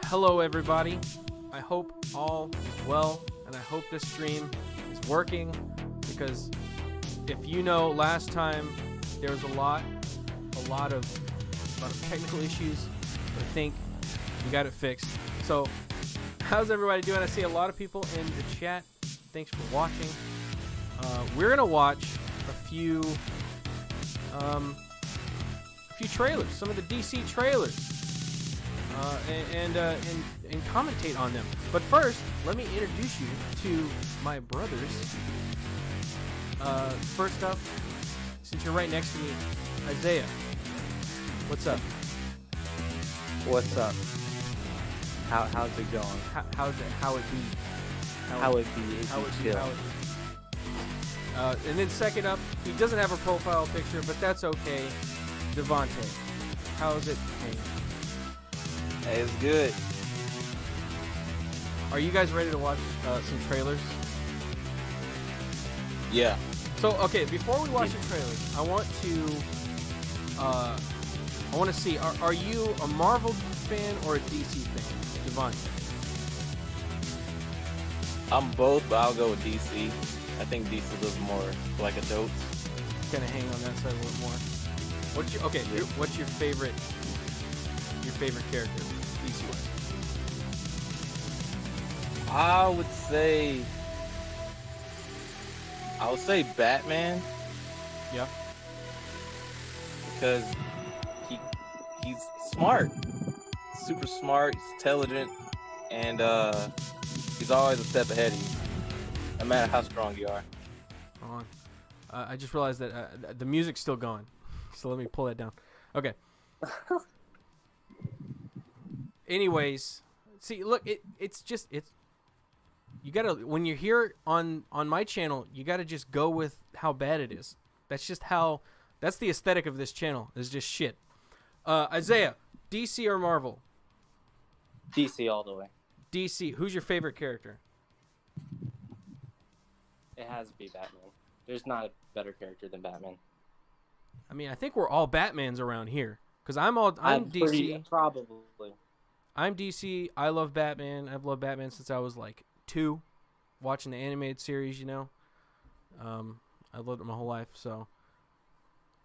Hello, everybody. I hope all is well, and I hope this stream is working, because if you know, last time there was a lot of technical issues, but I think we got it fixed. So, how's everybody doing? I see a lot of people in the chat. Thanks for watching. We're gonna watch a few trailers, some of the DC trailers, and commentate on them. But first, let me introduce you to my brothers. First up, since you're right next to me, Isaiah. What's up? What's up? How's it going? How it be? And then second up, he doesn't have a profile picture, but that's okay. Devontae, how's it hanging? Hey, it's good. Are you guys ready to watch some trailers? Yeah. So, okay, before we watch the trailers, I want to see, are you a Marvel fan or a DC fan? Devontae. I'm both, but I'll go with DC. I think DC looks more like adults. Kind of hang on that side a little more. What's your favorite character, DC wise? I would say Batman. Yeah. Because he's smart, super smart, he's intelligent, and he's always a step ahead of you, no matter how strong you are. Hold on. I just realized that the music's still going, so let me pull that down. Okay. Anyways, see, look, it's you gotta, when you're here on my channel, you gotta just go with how bad it is. That's the aesthetic of this channel, is just shit. Isaiah, DC or Marvel? DC all the way. DC. Who's your favorite character? It has to be Batman. There's not a better character than Batman. I mean, I think we're all Batmans around here, because I'm DC. Probably. I'm DC. I love Batman. I've loved Batman since I was like 2, watching the animated series, you know. I loved it my whole life, so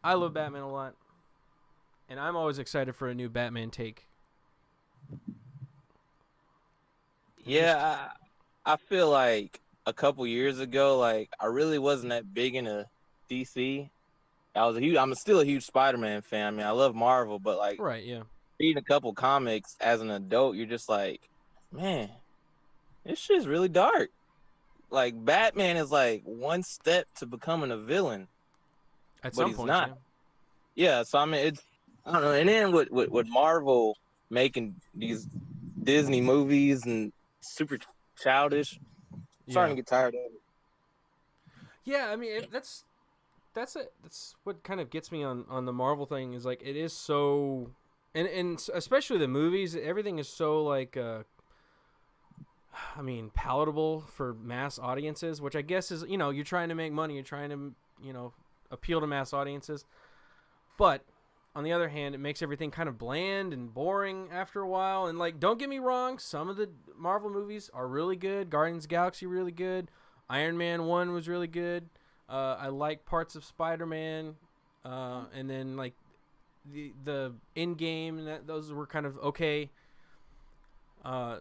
I love Batman a lot. And I'm always excited for a new Batman take. Yeah, I feel like a couple years ago, like, I really wasn't that big into DC. I'm still a huge Spider-Man fan. I mean, I love Marvel, but like, right, yeah. Reading a couple comics as an adult, you're just like, man, this shit's really dark. Like, Batman is like one step to becoming a villain. At some point, not. Yeah, so I mean, I don't know. And then with Marvel making these Disney movies and super childish, I'm starting to get tired of it. Yeah, I mean, that's what kind of gets me on the Marvel thing, is like, it is so, and especially the movies, everything is so like I mean, palatable for mass audiences, which I guess is, you know, you're trying to make money, you're trying to, you know, appeal to mass audiences. But on the other hand, it makes everything kind of bland and boring after a while. And like, don't get me wrong, some of the Marvel movies are really good. Guardians of the Galaxy really good. Iron Man 1 was really good. I like parts of Spider-Man, and then like the Endgame, and those were kind of okay.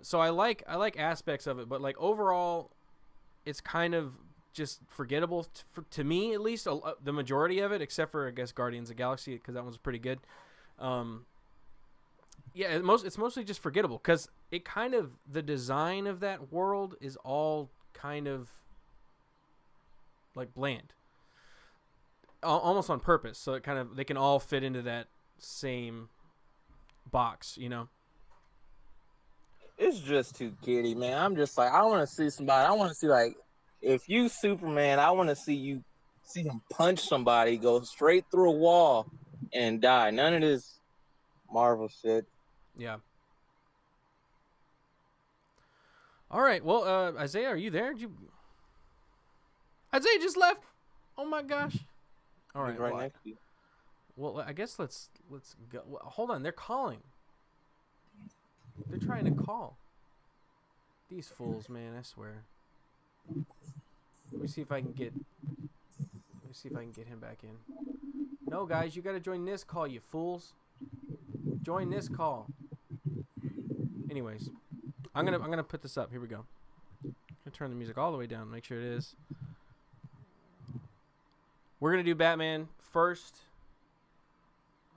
So I like aspects of it, but like overall, it's kind of just forgettable to me, at least the majority of it, except for I guess Guardians of the Galaxy, because that one's pretty good. Yeah, it's mostly just forgettable, because it kind of, the design of that world is all kind of like bland, almost on purpose, so it kind of, they can all fit into that same box, you know. It's just too kiddie, man. I'm just like, I want to see somebody. I want to see, like, if you Superman, I want to see him punch somebody, go straight through a wall, and die. None of this Marvel shit. Yeah. All right. Well, Isaiah, are you there? Isaiah just left. Oh my gosh. All right. Right next to you. Well, I guess let's go. Well, hold on, they're calling. They're trying to call. These fools, man, I swear. Let me see if I can get him back in. No, guys, you got to join this call, you fools. Join this call. Anyways, I'm going to put this up. Here we go. I'm going to turn the music all the way down, make sure it is. We're going to do Batman first.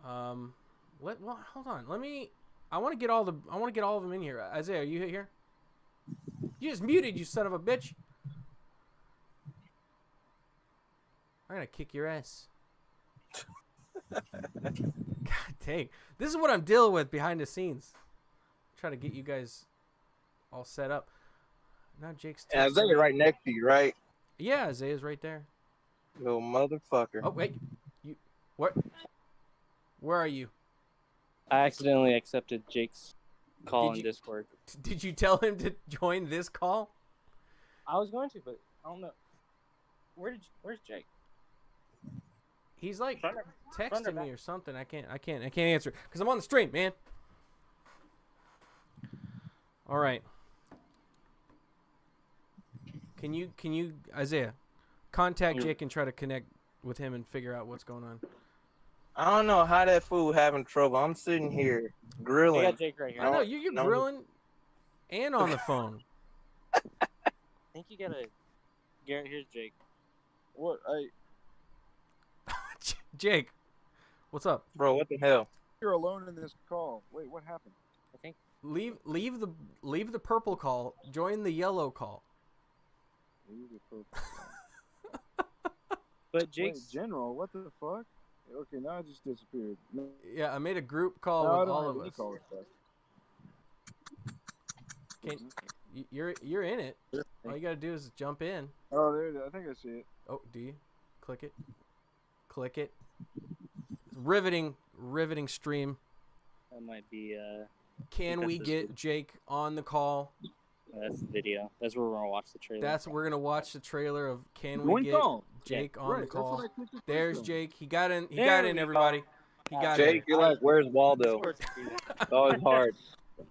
Hold on. I want to get all of them in here. Isaiah, are you here? You just muted, you son of a bitch. I'm gonna kick your ass. God dang. This is what I'm dealing with behind the scenes. Try to get you guys all set up. Now Jake's And Isaiah right next to you, right? Yeah, Isaiah's right there. Little motherfucker. Oh wait. What? Where are you? I accidentally accepted Jake's call in Discord. Did you tell him to join this call? I was going to, but I don't know. Where's Jake? He's like texting me or something. I can't answer because I'm on the stream, man. All right. Can you Isaiah contact Jake and try to connect with him and figure out what's going on? I don't know how that fool having trouble. I'm sitting here grilling. I got Jake right here. I know you're grilling and on the phone. I think you gotta. Garrett, here's Jake. What? Jake, what's up, bro? What the hell? You're alone in this call. Wait, what happened? I think leave the purple call. Join the yellow call. Leave the purple call. But Jake's General, what the fuck? Okay, now I just disappeared. No, yeah, I made a group call with all of us. You're in it. All you gotta do is jump in. Oh, there it is. I think I see it. Oh, do you? Click it. Click it. Riveting stream. that might be. Can we get Jake on the call? That's the video. That's where we're gonna watch the trailer. We're gonna watch the trailer of Can We Get Jake on the call? There's Jake. He got in. He got in. Everybody. He got in. Jake, you're like, where's Waldo? It's always hard.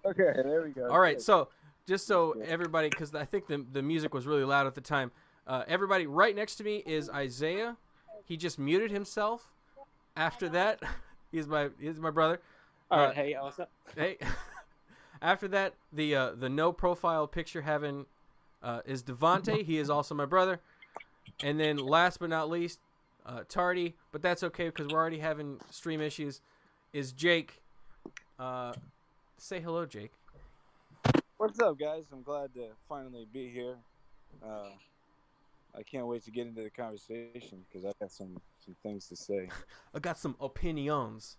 Okay, there we go. All right, so just so everybody, because I think the music was really loud at the time. Everybody, right next to me is Isaiah. He just muted himself. After that, he's my brother. All right, hey, what's up? Hey. After that, the no profile picture having is Devontae. He is also my brother. And then last but not least, Tardy, but that's okay because we're already having stream issues, is Jake. Say hello, Jake. What's up, guys? I'm glad to finally be here. I can't wait to get into the conversation because I got some things to say. I got some opinions,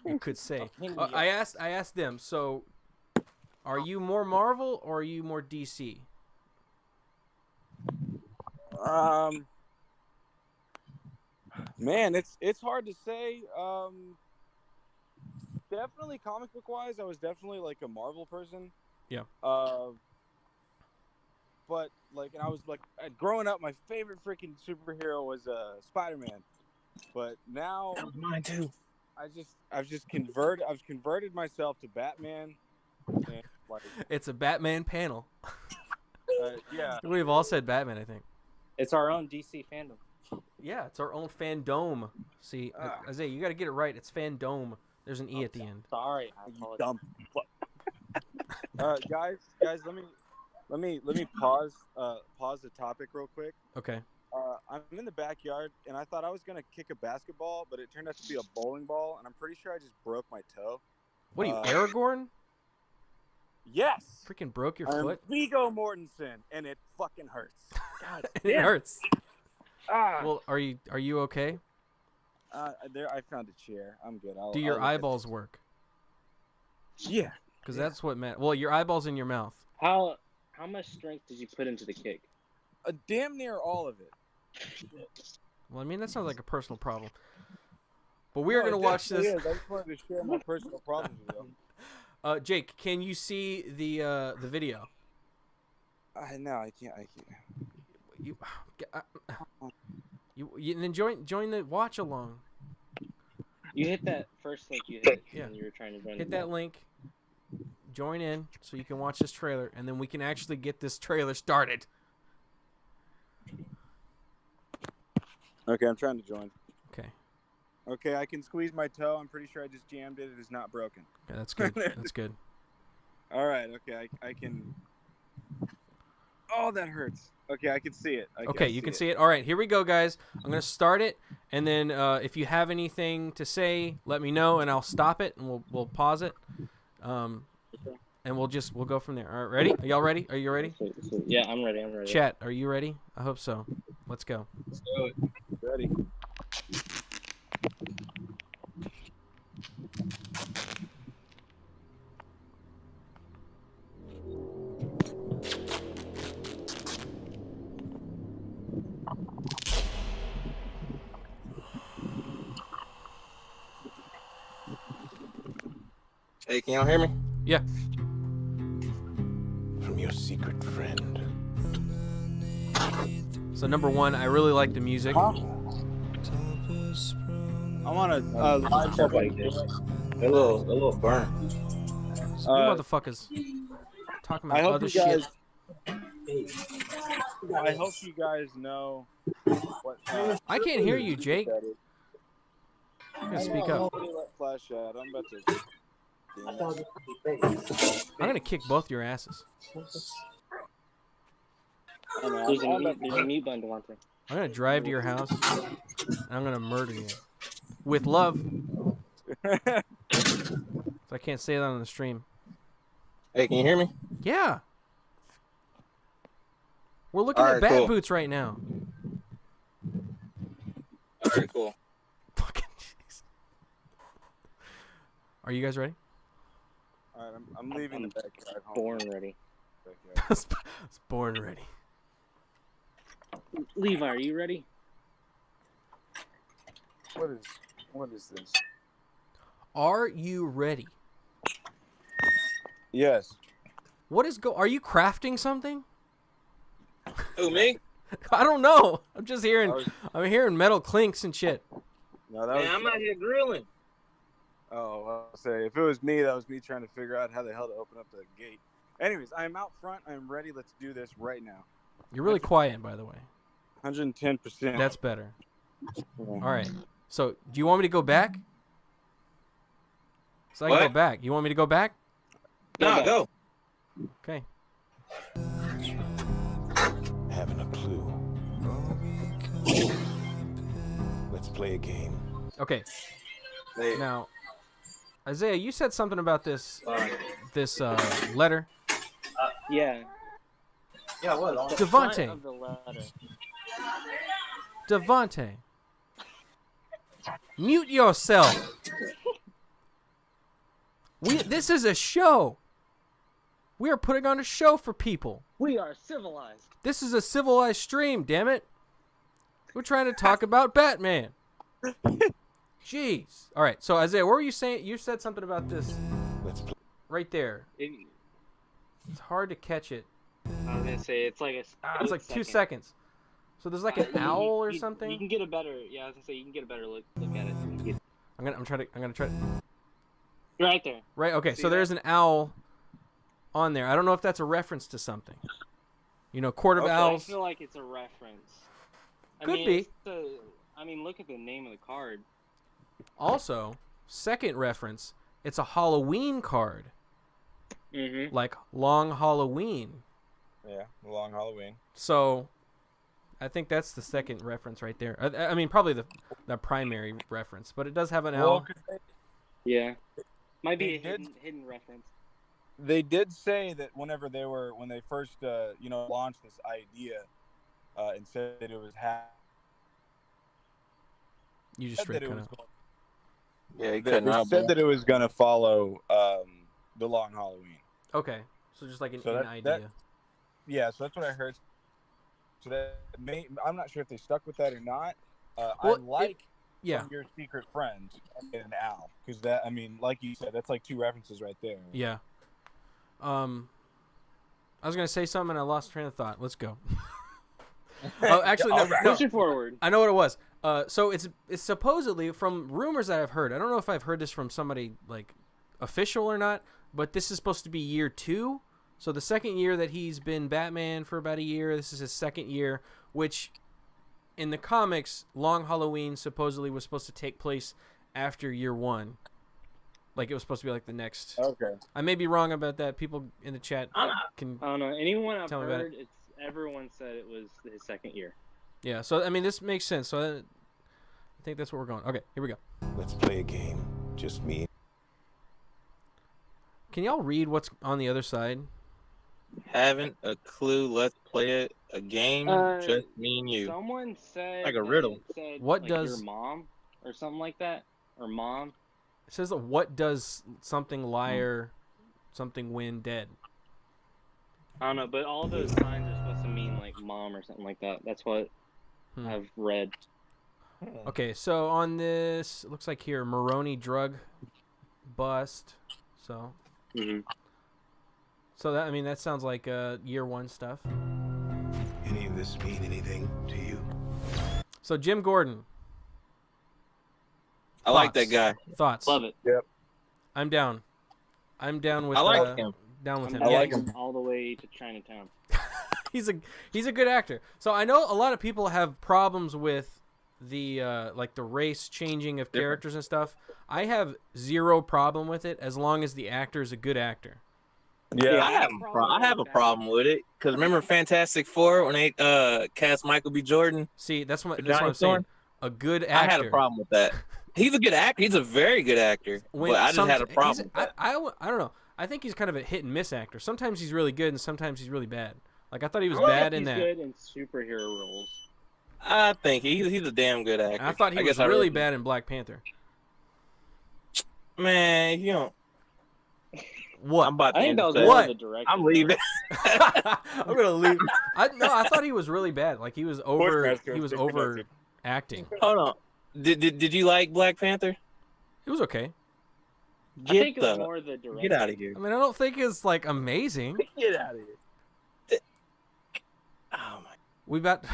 you could say. I asked them, so are you more Marvel or are you more DC? Man, it's hard to say. Definitely comic book wise, I was definitely like a Marvel person. Yeah. But like, and I was like, growing up, my favorite freaking superhero was Spider-Man. But now, mine too. I've converted myself to Batman. And, like, It's a Batman panel. yeah. We've all said Batman, I think. It's our own DC Fandome. Yeah, it's our own Fandome. See, Isaiah, you got to get it right. It's Fandome. There's an E at the end. Sorry, I You apologize. dumb. Guys, let me pause the topic real quick. Okay. I'm in the backyard, and I thought I was gonna kick a basketball, but it turned out to be a bowling ball, and I'm pretty sure I just broke my toe. What are you, Aragorn? Yes. Freaking broke your I'm foot? Viggo Mortensen, and it fucking hurts. God It damn. hurts. Ah. Well, are you okay? There, I found a chair. I'm good. Do your eyeballs work? Yeah. Because that's what matters. Well, your eyeballs in your mouth. How much strength did you put into the kick? Damn near all of it. Well, I mean, that sounds like a personal problem. But we are going to watch this. I just wanted to share my personal problems with you. Jake, can you see the video? No, I can't. You then join the watch along. You hit that first link you hit Yeah. when you were trying to run. Hit that link. join in so you can watch this trailer, and then we can actually get this trailer started. Okay, I'm trying to join. Okay. Okay, I can squeeze my toe. I'm pretty sure I just jammed it. It is not broken. Okay, that's good. That's good. All right. Okay, I can. Oh, that hurts. Okay, I can see it. Okay, you can see it. All right, here we go, guys. I'm going to start it, and then if you have anything to say, let me know, and I'll stop it, and we'll pause it, and we'll go from there. All right, ready? Are y'all ready? Are you ready? Yeah, I'm ready. I'm ready. Chat, are you ready? I hope so. Let's go. Let's do it. Ready. Hey, can y'all hear me? Yeah. From your secret friend. So number one, I really like the music. I'm on a live Stuff like this. A little burn. You motherfuckers talking I about hope other you shit. guys. I hope you guys know what. I can't hear you, Jake. You gotta speak up. Flash out. I'm about to. I'm gonna kick both your asses. There's a mute button to want to. I'm gonna drive to your house, and I'm gonna murder you. With love. So I can't say that on the stream. Hey, can you hear me? Yeah. We're looking All at right, bat cool. boots right now. All right, cool. Fucking jeez. Are you guys ready? All right, I'm leaving the backyard. Born ready. I was born ready. Levi, are you ready? What is this? Are you ready? Yes. Are you crafting something? Who, me? I don't know. I'm just hearing. I was- I'm hearing metal clinks and shit. No, that Man, was. I'm out here grilling. Oh, I'll say if it was me, that was me trying to figure out how the hell to open up the gate. Anyways, I'm out front. I'm ready. Let's do this right now. You're really quiet, by the way. 110%. That's better. All right. So, do you want me to go back? So I can What? go back. You want me to go back? Nah, go. Okay. Having a clue. Let's play a game. Okay. Hey, Now, Isaiah, you said something about this letter. Yeah. yeah, what? The front Devontae. of the letter. Devontae. Mute yourself. This is a show. We are putting on a show for people. We are civilized. This is a civilized stream, damn it. We're trying to talk about Batman. Jeez. All right. So Isaiah, what were you saying? You said something about this Let's play. right there. It's hard to catch it. I was gonna say it's like It's like 2 seconds. So there's like an owl or You something. can get a better. Yeah, I was gonna say you can get a better look at it. I'm gonna try. Right there. Right. Okay. See So there's an owl on there. I don't know if that's a reference to something. You know, Court of Okay. I Owls. feel like it's a reference. Could be. Look at the name of the card. Also, second reference, it's a Halloween card, Mm-hmm. like Long Halloween. Yeah, long Halloween. So, I think that's the second reference right there. I mean, probably the primary reference, but it does have an owl. Yeah. Might be They a did- hidden reference. They did say that when they first launched this idea, and said that it was You just straight cut out. Yeah, you They couldn't out, said bro. that it was gonna follow the long Halloween. Okay, so just like an So idea. Yeah, so that's what I heard. So I'm not sure if they stuck with that or not. Well, yeah, From Your Secret Friend and an owl, because like you said, that's like two references right there. yeah. I was gonna say something and I lost train of thought. Let's go. Oh, actually, no. Push it forward. I know what it was. So it's supposedly from rumors that I've heard. I don't know if I've heard this from somebody like official or not, but this is supposed to be year 2. So the second year that he's been Batman for about a year, this is his second year, which in the comics, Long Halloween supposedly was supposed to take place after year 1. Like it was supposed to be like the next. Okay. I may be wrong about that. People in the chat can. I don't know. Anyone I've Tell me about heard, everyone said it was his second year. Yeah. So I mean, this makes sense. So I think that's where we're going. Okay, here we go. Let's play a game. Just me. Can y'all read what's on the other side? Haven't a clue. Let's play a game. Just me and you. Someone said Like a riddle. Said, What like, does- your mom or something like that, or mom? It says, "What does something liar, something win dead?" I don't know, but all those signs are supposed to mean like mom or something like that. That's what I've read. Okay, so on this, it looks like here, Maroni drug bust. So, so that, I mean, that sounds like year 1 stuff. Any of this mean anything to you? So Jim Gordon, I like that guy. thoughts? Love it. Yep. I'm down. I'm down with. I like him. Down with him. I'm I like going him. all the way to Chinatown. He's a good actor. So I know a lot of people have problems with the like the race changing of characters and stuff. I have zero problem with it as long as the actor is a good actor. Yeah. I have a problem with it because remember Fantastic Four when they cast Michael B. Jordan? See, that's what Johnny I'm saying. Storm? A good actor. I had a problem with that. He's a good actor. He's a very good actor. But I just had a problem. With that. I don't know. I think he's kind of a hit and miss actor. Sometimes he's really good and sometimes he's really bad. Like I thought he was bad in that. He's good in superhero roles. I think he's a damn good actor. And I thought he was really bad in Black Panther. Man, you don't. What? I'm about I to think that was say- more of the director. I'm leaving. I'm gonna leave. I thought he was really bad. Like he was over. Sportsmaster He was was over disconnected. acting. Hold on. Did you like Black Panther? It was okay. I think it was the more the director. get out of here. I mean, I don't think it's like amazing. Get out of here. Oh my. We got.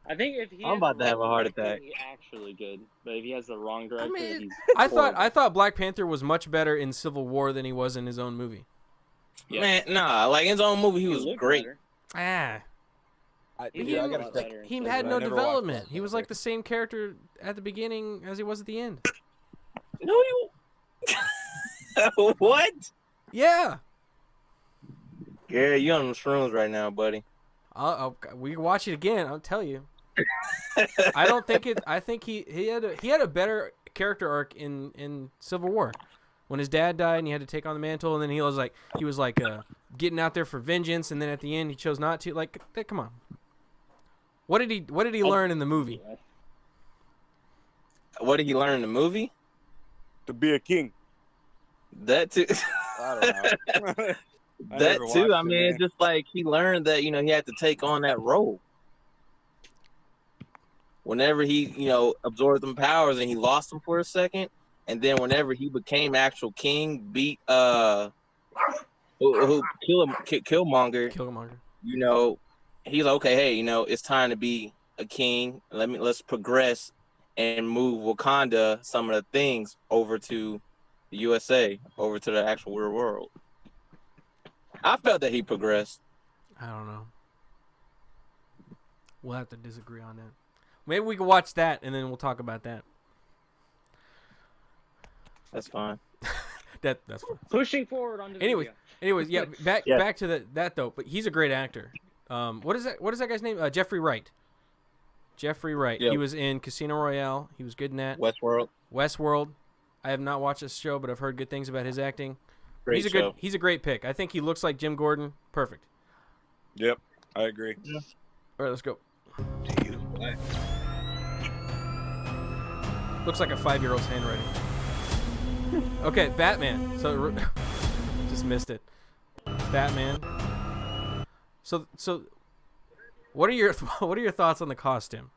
I think if he I'm has about the to have a right heart director, attack. he's actually good. But if he has the wrong director, mean, he's I horrible. thought Black Panther was much better in Civil War than he was in his own movie. Yeah. Man, nah. Like in his own movie, he was looked great. better. Ah, He he, looked gotta much check. better in he Civil had War. no I never watched development. Black He was Panther. like the same character at the beginning as he was at the end. No, you. What? Yeah. Gary, you on the shrooms right now, buddy. We can watch it again. I'll tell you. I don't think it. I think he had a better character arc in Civil War, when his dad died and he had to take on the mantle, and then he was like getting out there for vengeance, and then at the end he chose not to. Like, come on. What did he learn in the movie? What did he learn in the movie? To be a king. That too. I don't know. I That never too. watched I it, mean, man. it's just like he learned that he had to take on that role. Whenever he absorbed them powers and he lost them for a second, and then whenever he became actual king, beat Killmonger. Killmonger. He's like, okay, hey, it's time to be a king. Let's progress and move Wakanda, some of the things over to the USA, over to the actual real world. I felt that he progressed. I don't know. We'll have to disagree on that. Maybe we can watch that and then we'll talk about that. That's fine. That's fine. Pushing forward on the Anyways, yeah, back Yeah. back to that though. But he's a great actor. What is that guy's name? Jeffrey Wright. Jeffrey Wright. Yep. He was in Casino Royale. He was good in that. Westworld, Westworld. I have not watched this show, but I've heard good things about his acting. great show. He's a great pick. I think he looks like Jim Gordon. Perfect. Yep, I agree. All right, let's go. To you? Looks like a 5-year-old's handwriting. Okay, Batman. So just missed it. Batman. So what are your thoughts on the costume?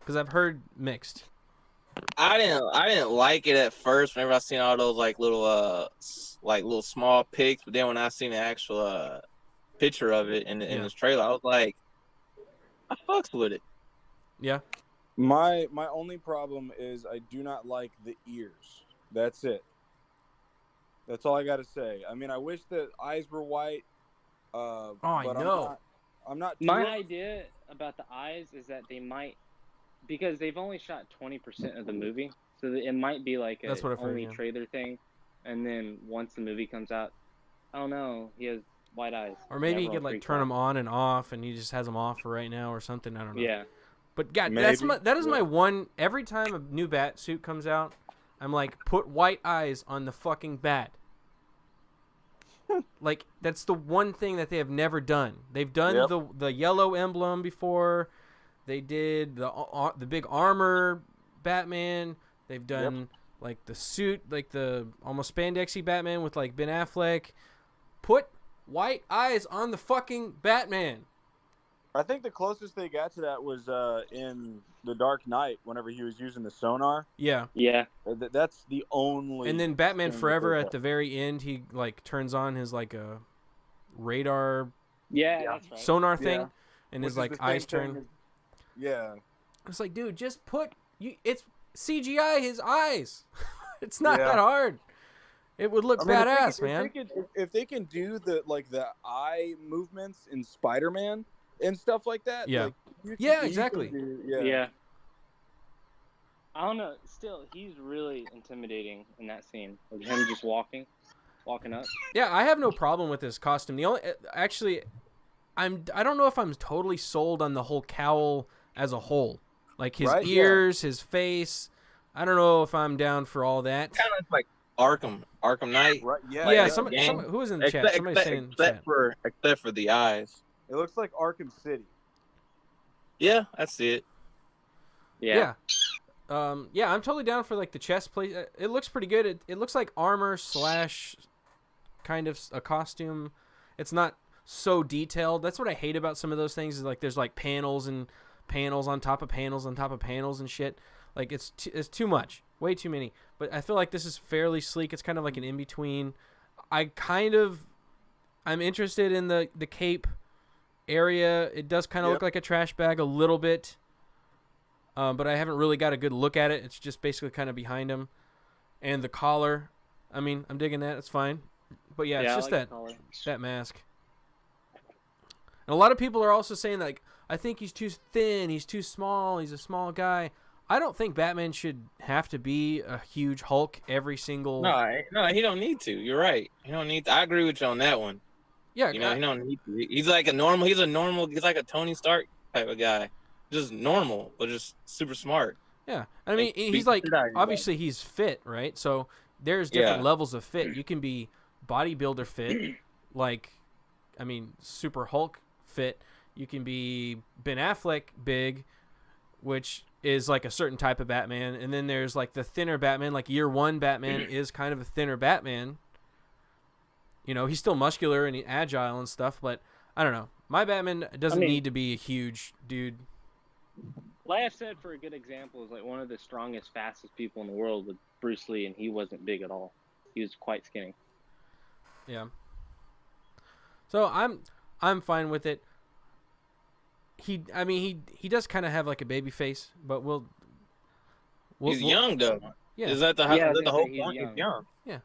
Because I've heard mixed. I didn't like it at first. Whenever I seen all those little small pics, but then when I seen the actual picture of it in this trailer, I was like, I fucks with it. Yeah. My only problem is I do not like the ears. That's it. That's all I got to say. I mean, I wish the eyes were white. I but know. I'm not. My idea about the eyes is that they might, because they've only shot 20% of the movie, so that it might be like a That's what I've heard, only yeah. trailer thing, and then once the movie comes out, oh no, he has white eyes. Or maybe he Everyone could like freaks turn out. them on and off, and he just has them off for right now or something. I don't know. Yeah. But God, Maybe, that is yeah. my one. Every time a new bat suit comes out, I'm like, put white eyes on the fucking bat. Like, that's the one thing that they have never done. They've done the yellow emblem before. They did the big armor Batman. They've done like the suit, like the almost spandexy Batman with like Ben Affleck. Put white eyes on the fucking Batman. I think the closest they got to that was in The Dark Knight, whenever he was using the sonar. Yeah. Yeah. That's the only. And then Batman thing Forever that they at the very end, he like turns on his like a radar Yeah, that's right. sonar thing, Yeah. and Which his is like the same eyes thing turn. as- Yeah. It's like, dude, just put it's CGI his eyes. It's not Yeah. that hard. It would look I mean, badass, man. If they can do the eye movements in Spider-Man and stuff like that. Yeah. Like, you can Yeah, easily exactly. Yeah. I don't know. Still, he's really intimidating in that scene of him just walking up. Yeah, I have no problem with this costume. The only actually, I don't know if I'm totally sold on the whole cowl as a whole, like his Right, yeah. ears, his face. I don't know if I'm down for all that. Kind of like Arkham Knight. Right. Yeah. Yeah, game. who was in the chat? Somebody saying in the chat. Except for the eyes. It looks like Arkham City. Yeah, I see it. Yeah. Yeah, I'm totally down for like the chest plate. It looks pretty good. It looks like armor / kind of a costume. It's not so detailed. That's what I hate about some of those things. Is like there's like panels and panels on top of panels on top of panels and shit. Like it's too much, way too many. But I feel like this is fairly sleek. It's kind of like an in between. I'm interested in the cape area. It does kind of look like a trash bag a little bit. But I haven't really got a good look at it. It's just basically kind of behind him. And the collar, I mean, I'm digging that. It's fine. But yeah, it's just that mask. And a lot of people are also saying, like, I think he's too thin. He's too small. He's a small guy. I don't think Batman should have to be a huge Hulk every single... No, he don't need to. You're right. He don't need to. I agree with you on that one. Yeah. He don't need to. He's like a normal, he's like a Tony Stark type of guy. Just normal, but just super smart. Yeah. I mean, he's like, obviously he's fit, right? So there's different levels of fit. You can be bodybuilder fit, like, I mean, super Hulk fit. You can be Ben Affleck big, which is like a certain type of Batman. And then there's like the thinner Batman, like year one Batman is kind of a thinner Batman. You know, he's still muscular and agile and stuff, but I don't know. My Batman doesn't need to be a huge dude. Like I've said, for a good example, is like one of the strongest, fastest people in the world with Bruce Lee, and he wasn't big at all. He was quite skinny. Yeah. So I'm fine with it. He does kind of have like a baby face, but he's young though. Yeah. Is that the whole point? He's young. Yeah.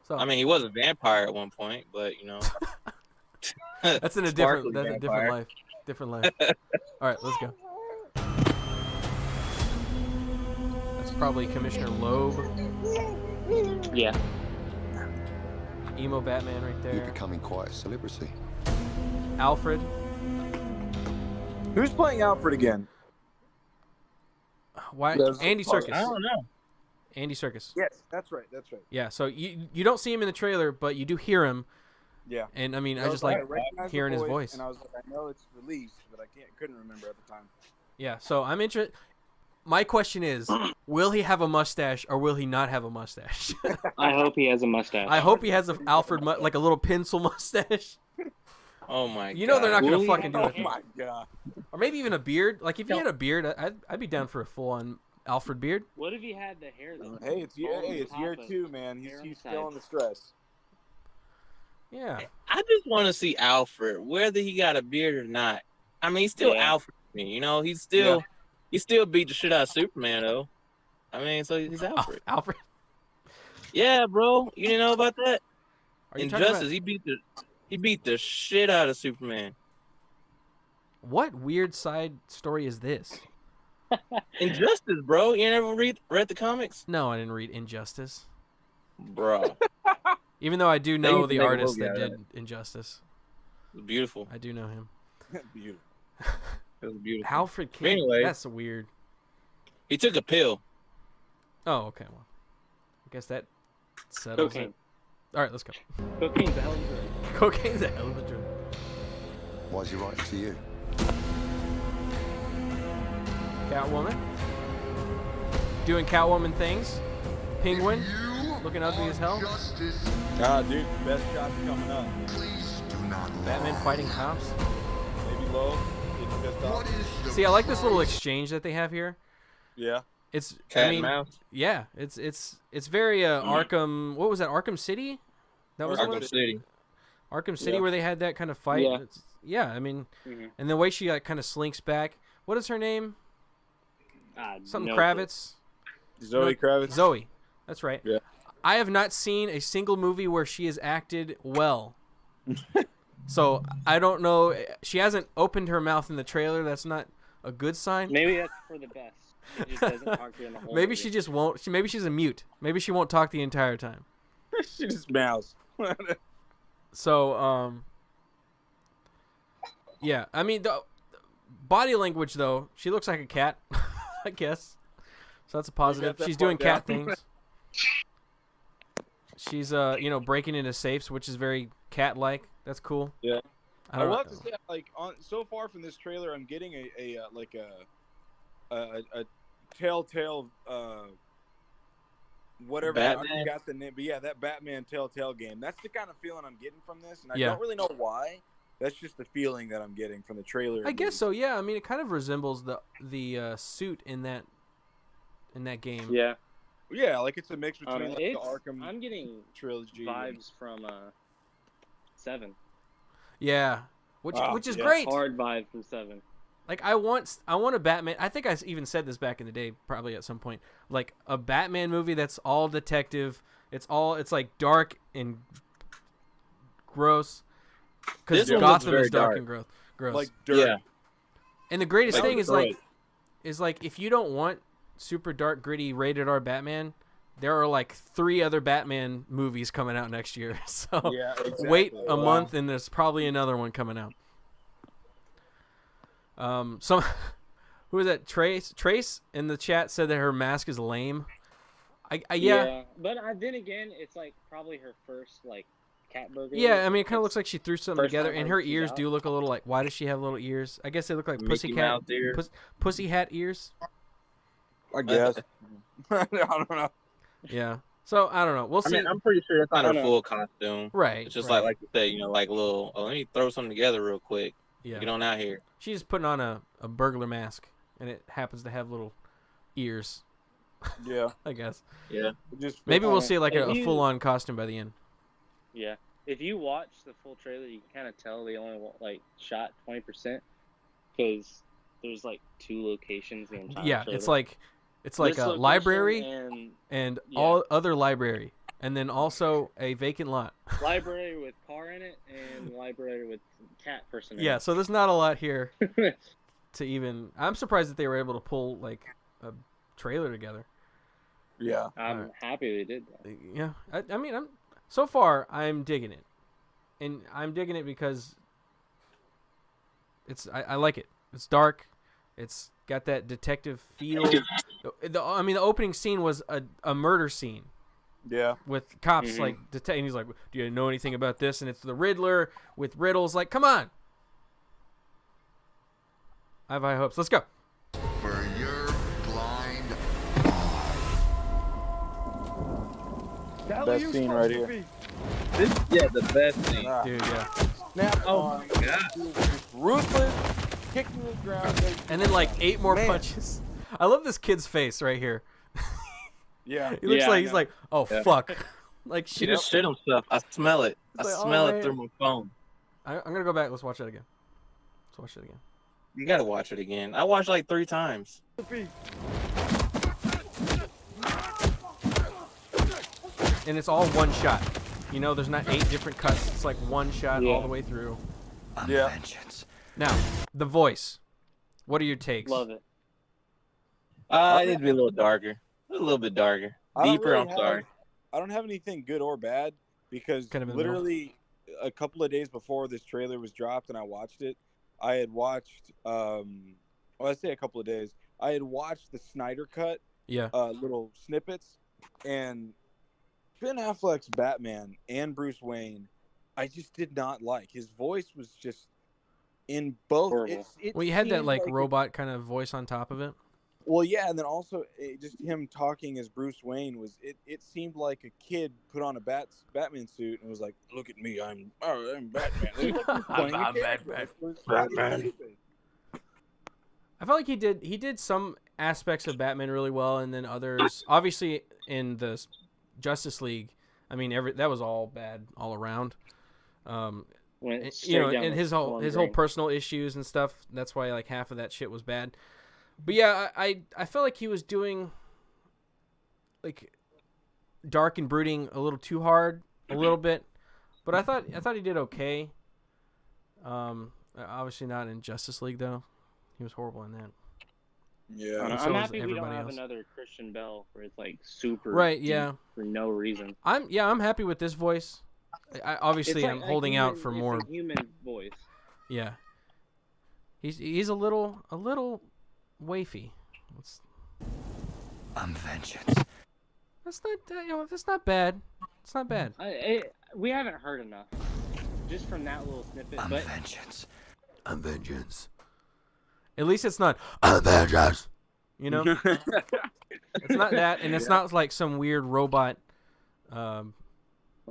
So I mean, he was a vampire at one point, but you know. that's a different life. Different life. All right, let's go. That's probably Commissioner Loeb. Yeah. Emo Batman right there. You're becoming quite a celebrity. Alfred. Who's playing Alfred again? Why? Andy Serkis. I don't know. Andy Serkis. Yes, that's right. Yeah, so you don't see him in the trailer, but you do hear him. Yeah. And I mean, I just like hearing his voice. And I was like, I know it's released, but I couldn't remember at the time. Yeah, so I'm interested. My question is, will he have a mustache or will he not have a mustache? I hope he has a mustache. I hope he has an Alfred, like a little pencil mustache. Oh my god. You know they're not going to Will fucking he? do Oh it. my god. Or maybe even a beard. Like, if he had a beard, I'd be down for a full-on Alfred beard. What if he had the hair though? Hey, it's All on it's top year of 2, man. He's hair feeling sides. the stress. Yeah. I just want to see Alfred, whether he got a beard or not. I mean, he's still Alfred to me, you know. He still beat the shit out of Superman, though. I mean, so he's Alfred. Alfred. Yeah, bro. You didn't know about that? Are you talking Injustice. about He beat the shit out of Superman. what weird side story is this? Injustice, bro. You never read the comics, No, I didn't read Injustice. bro. Even though I do They know used to the make a artist movie that out of did Injustice. It was beautiful. I do know him. Beautiful. It was beautiful. Alfred King. Anyway. That's weird. He took a pill. Oh, okay. Well, I guess that settles Cocaine. it. All right, let's go. Cocaine's a hell of a drug. Cocaine's a hell of a drug. Why's he writing to you? Catwoman. Doing Catwoman things. Penguin. Looking ugly as hell. Ah, dude, best shot's coming up. Batman fighting cops. Maybe low. Getting pissed off. See, I like this little exchange that they have here. Yeah. It's Cat I mean, and mouse. yeah, it's very Arkham. What was that? Arkham City. That was Arkham one? City. Arkham City, Yeah. where they had that kind of fight. Yeah. Yeah, I mean, Mhm. and the way she like kind of slinks back. What is her name? Something Kravitz. Zoe Kravitz. Zoe. That's right. Yeah. I have not seen a single movie where she has acted well. So I don't know. She hasn't opened her mouth in the trailer. That's not a good sign. Maybe that's for the best. She just doesn't talk to you in the whole Maybe movie. she just won't. Maybe she's a mute. Maybe she won't talk the entire time. She just mouse. So, yeah. I mean, the body language though, she looks like a cat, I guess. So that's a positive. that She's part doing cat down. things. She's breaking into safes, which is very cat-like. That's cool. Yeah. I I don't will know. have to say, like, so far from this trailer, I'm getting a Telltale whatever. I Batman? forgot the name, but yeah, that Batman Telltale game. That's the kind of feeling I'm getting from this, and I Yeah. don't really know why. That's just the feeling that I'm getting from the trailer. I guess so. Yeah. I mean, it kind of resembles the suit in that game. Yeah. Yeah, like it's a mix between like, the It's, Arkham I'm getting trilogy. vibes from 7. Yeah. Which Wow, is yeah. great. Hard vibe from 7. Like I want a Batman. I think I even said this back in the day, probably at some point. Like a Batman movie that's all detective. It's like dark and gross. Because This one looks Gotham very is dark dark. and gross. like dirt. Yeah. And the greatest Like thing is Detroit. like if you don't want super dark, gritty, rated R Batman, there are like 3 other Batman movies coming out next year. So Yeah, exactly. wait a Wow. month, and there's probably another one coming out. Some who is that? Trace in the chat said that her mask is lame. Yeah. But then again, it's like probably her first like cat burger. Yeah, I mean, it kind of looks like she threw something First together, time and I her see ears that. do look a little like. Why does she have little ears? I guess they look like Mickey Mouse ear. pussy hat ears. I guess. I don't know. Yeah. So I don't know. We'll I see. mean, I'm pretty sure that's not I her don't know. full costume. Right. It's just right. like you said, like a little. Oh, let me throw something together real quick. Yeah. Get on out here. She's just putting on a burglar mask, and it happens to have little ears. Yeah. I guess. Yeah. It just Maybe we'll Um, see like if a you- full-on costume by the end. Yeah. If you watch the full trailer, you can kind of tell they only like shot 20% because there's like 2 locations in the entire Yeah, trailer. it's like This a location library and and yeah. all other library, and then also a vacant lot. library with car in it and library with cat person. In Yeah, so there's not a lot here it. to even. I'm surprised that they were able to pull like a trailer together. yeah. I'm Alright. happy they did that. Yeah, I mean, so far I'm digging it, and I'm digging it because I like it. It's dark. It's got that detective feel. I mean, the opening scene was a murder scene Yeah. with cops Mhm. like and he's like, "Do you know anything about this?" And it's the Riddler with riddles. Like, come on. I have high hopes. Let's go. For your blind Best scene right here. Yeah, the best thing. Ah, Dude, yeah. snap Oh on. my god. Ruthless. Kicking the ground. And then like 8 more Man. punches. I love this kid's face right here. Yeah. He looks Yeah, I like he's know. like, oh Yeah. fuck, like She shit. just shit himself. I smell it. I It's like, smell oh, it man. through my phone. I'm gonna go back. Let's watch that again. Let's watch it again. You gotta watch it again. I watched like 3 times. and it's all one shot. You know, there's not 8 different cuts. It's like one shot all the way through. Yeah. Vengeance. Now, the voice. What are your takes? Love it. It needs to be a little darker. A little bit darker. I don't Deeper, really I'm have- sorry. I don't have anything good or bad because Kind of in the middle. literally a couple of days before this trailer was dropped and I watched it, I had watched, well, I say a couple of days, I had watched the Snyder Cut Yeah. little snippets, and Ben Affleck's Batman and Bruce Wayne, I just did not like. His voice was just in both. Horrible. Well, you had that seemed like it- robot kind of voice on top of it. Well, yeah, and then also just him talking as Bruce Wayne was. It seemed like a kid put on a Batman suit and was like, "Look at me, I'm Batman." Like, he was playing a character. It was stupid. I felt like he did some aspects of Batman really well, and then others. Obviously, in the Justice League, I mean, that was all bad all around. Went You straight know, down and the his whole drain. personal issues and stuff. That's why like half of that shit was bad. But yeah, I felt like he was doing like dark and brooding a little too hard, a little bit. But I thought he did okay. Obviously not in Justice League though. He was horrible in that. Yeah, so I'm is happy we don't everybody have else. another Christian Bell where it's like super Right, deep yeah. for no reason. I'm happy with this voice. Obviously, It's I'm like holding out for it's more. a human voice. Yeah, he's a little wafy. Vengeance. That's not that's not bad. It's not bad. We haven't heard enough, just from that little snippet. But Vengeance. Vengeance. At least it's not vengeance. You know, it's not that, and it's not like some weird robot. like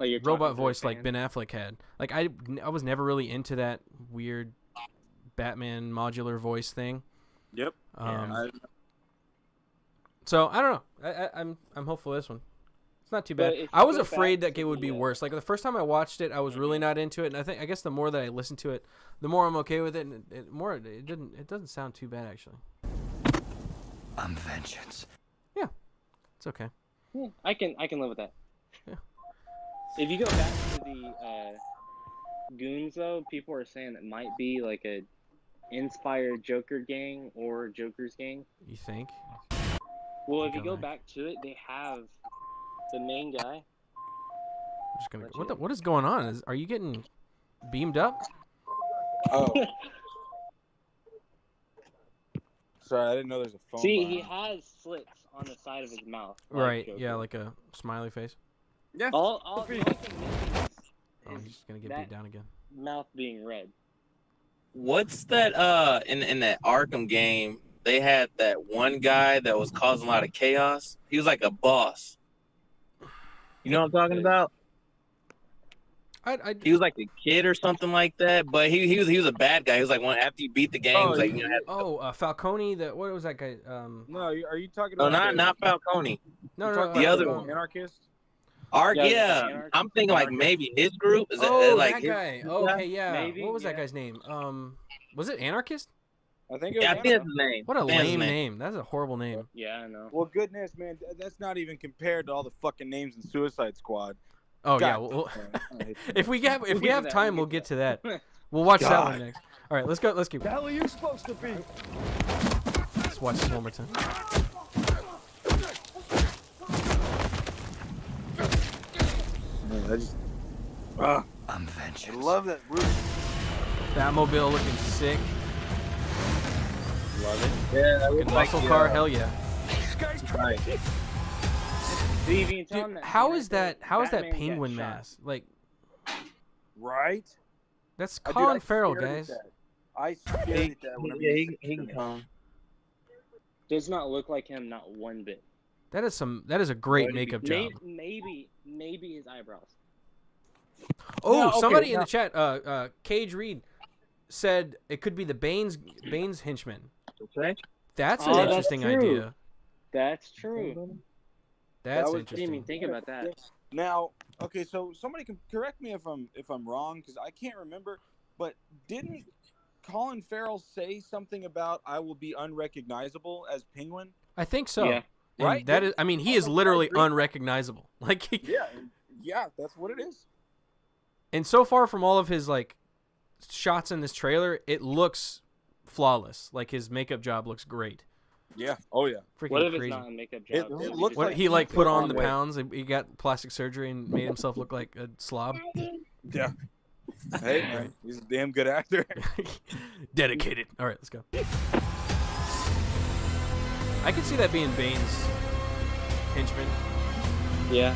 you're Robot talking to a voice like fan. Ben Affleck had. Like I was never really into that weird Batman modular voice thing. Yep. So I don't know. I'm hopeful this one. It's not too But bad. if you I was go afraid back that to it would be the, worse. Like the first time I watched it, I was really not into it, and I guess the more that I listened to it, the more I'm okay with it, and it doesn't sound too bad actually. Vengeance. It's okay. Yeah, I can live with that. Yeah. If you go back to the goons though, people are saying it might be like a inspired Joker gang or Joker's gang. You think? Well, if you Go go back to it, they have the main guy. I'm just gonna. Let you- What is going on? Are you getting beamed up? Oh. Sorry, I didn't know there's a phone. See, behind he me. has slits on the side of his mouth. like Right. Joker. Yeah, like a smiley face. Yeah. all the only thing missing Oh, is he's just gonna get that beat down again. mouth being red. What's that? In that Arkham game, they had that one guy that was causing a lot of chaos. He was like a boss. You know what I'm talking about? He was like a kid or something like that, but he was a bad guy. He was like one after you beat the game. he was like, you know, Falcone. What was that guy? No, are you talking no, about? not Falcone. No, the other one. Anarchist. Yeah, Yeah, I'm thinking like maybe his group. Is Oh, like that his- guy. Oh, okay, yeah. Maybe, What was that yeah. guy's name? Was it Anarchist? I think it was. Yeah, I think that's his name. What a I think that's his lame name. That's a horrible name. Yeah, I know. Well, goodness, man, that's not even compared to all the fucking names in Suicide Squad. Oh yeah. God Well, damn, I hate that. if we We'll have get to that, time, we'll we'll get get to that. We'll watch that one God. next. All right, let's go. Let's keep. The hell are you supposed to be? Let's watch this one more time. Man, I Vengeance. love that roof. Batmobile looking sick. Love it. Yeah, that Good muscle car. Hell yeah. Right. See, if you can tell Dude, him that how he is has that? How is that Batman get penguin shot. mask? Like Right? that's Dude, Colin I Farrell, stared at guys. that. I stared at that whenever Yeah, you he said can that. come. Does not look like him, not one bit. That is a great makeup job. Maybe his eyebrows. Oh, Yeah, okay, somebody in now- the chat, Cage Reed said it could be the Bane's henchman. Okay. That's Oh, an that's interesting true. idea. That's true. That's was- I didn't even interesting. think about that. Now, okay, so somebody can correct me if I'm wrong because I can't remember, but didn't Colin Farrell say something about I will be unrecognizable as Penguin? I think so. Yeah. And Right. that is, I mean, he is I literally agree. unrecognizable. Like, Yeah, that's what it is. and so far from all of his like shots in this trailer, it looks flawless. Like his makeup job looks great. Yeah. Oh yeah. Freaking What if crazy. it's not a makeup It job? looks Maybe What just like he like he's put put on on the weight. pounds? He got plastic surgery and made himself look like a slob. Yeah. Hey man, he's a damn good actor. Dedicated. All right, let's go. I could see that being Bane's henchman. Yeah.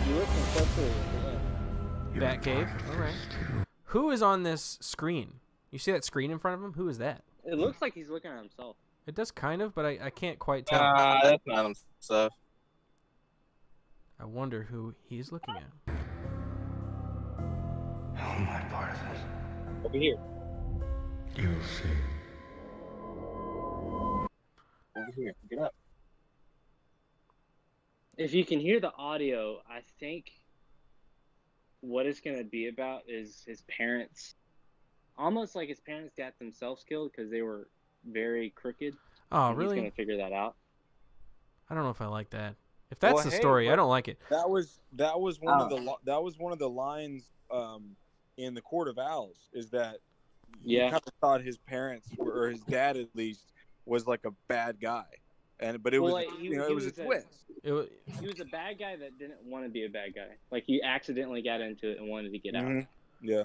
You listen closely. Batcave. All right. Who is on this screen? You see that screen in front of him? Who is that? It looks like he's looking at himself. It does kind of, but I can't quite tell. That's not him stuff. I wonder who he's looking at. How am I part of this? Over here. You'll see. Over here. Get up. If you can hear the audio, I think what it's going to be about is his parents. Almost like his parents got themselves killed because they were very crooked. Oh, and really? He's going to figure that out. I don't know if I like that. If that's Well, the hey, story, I but- don't like it. That was one of the lines in the Court of Owls, is that you Yeah. kind of thought his parents or his dad at least was like a bad guy, but it Well, was like, it was a twist. It wa- He was a bad guy that didn't want to be a bad guy. Like, he accidentally got into it and wanted to get out. Mhm. Yeah.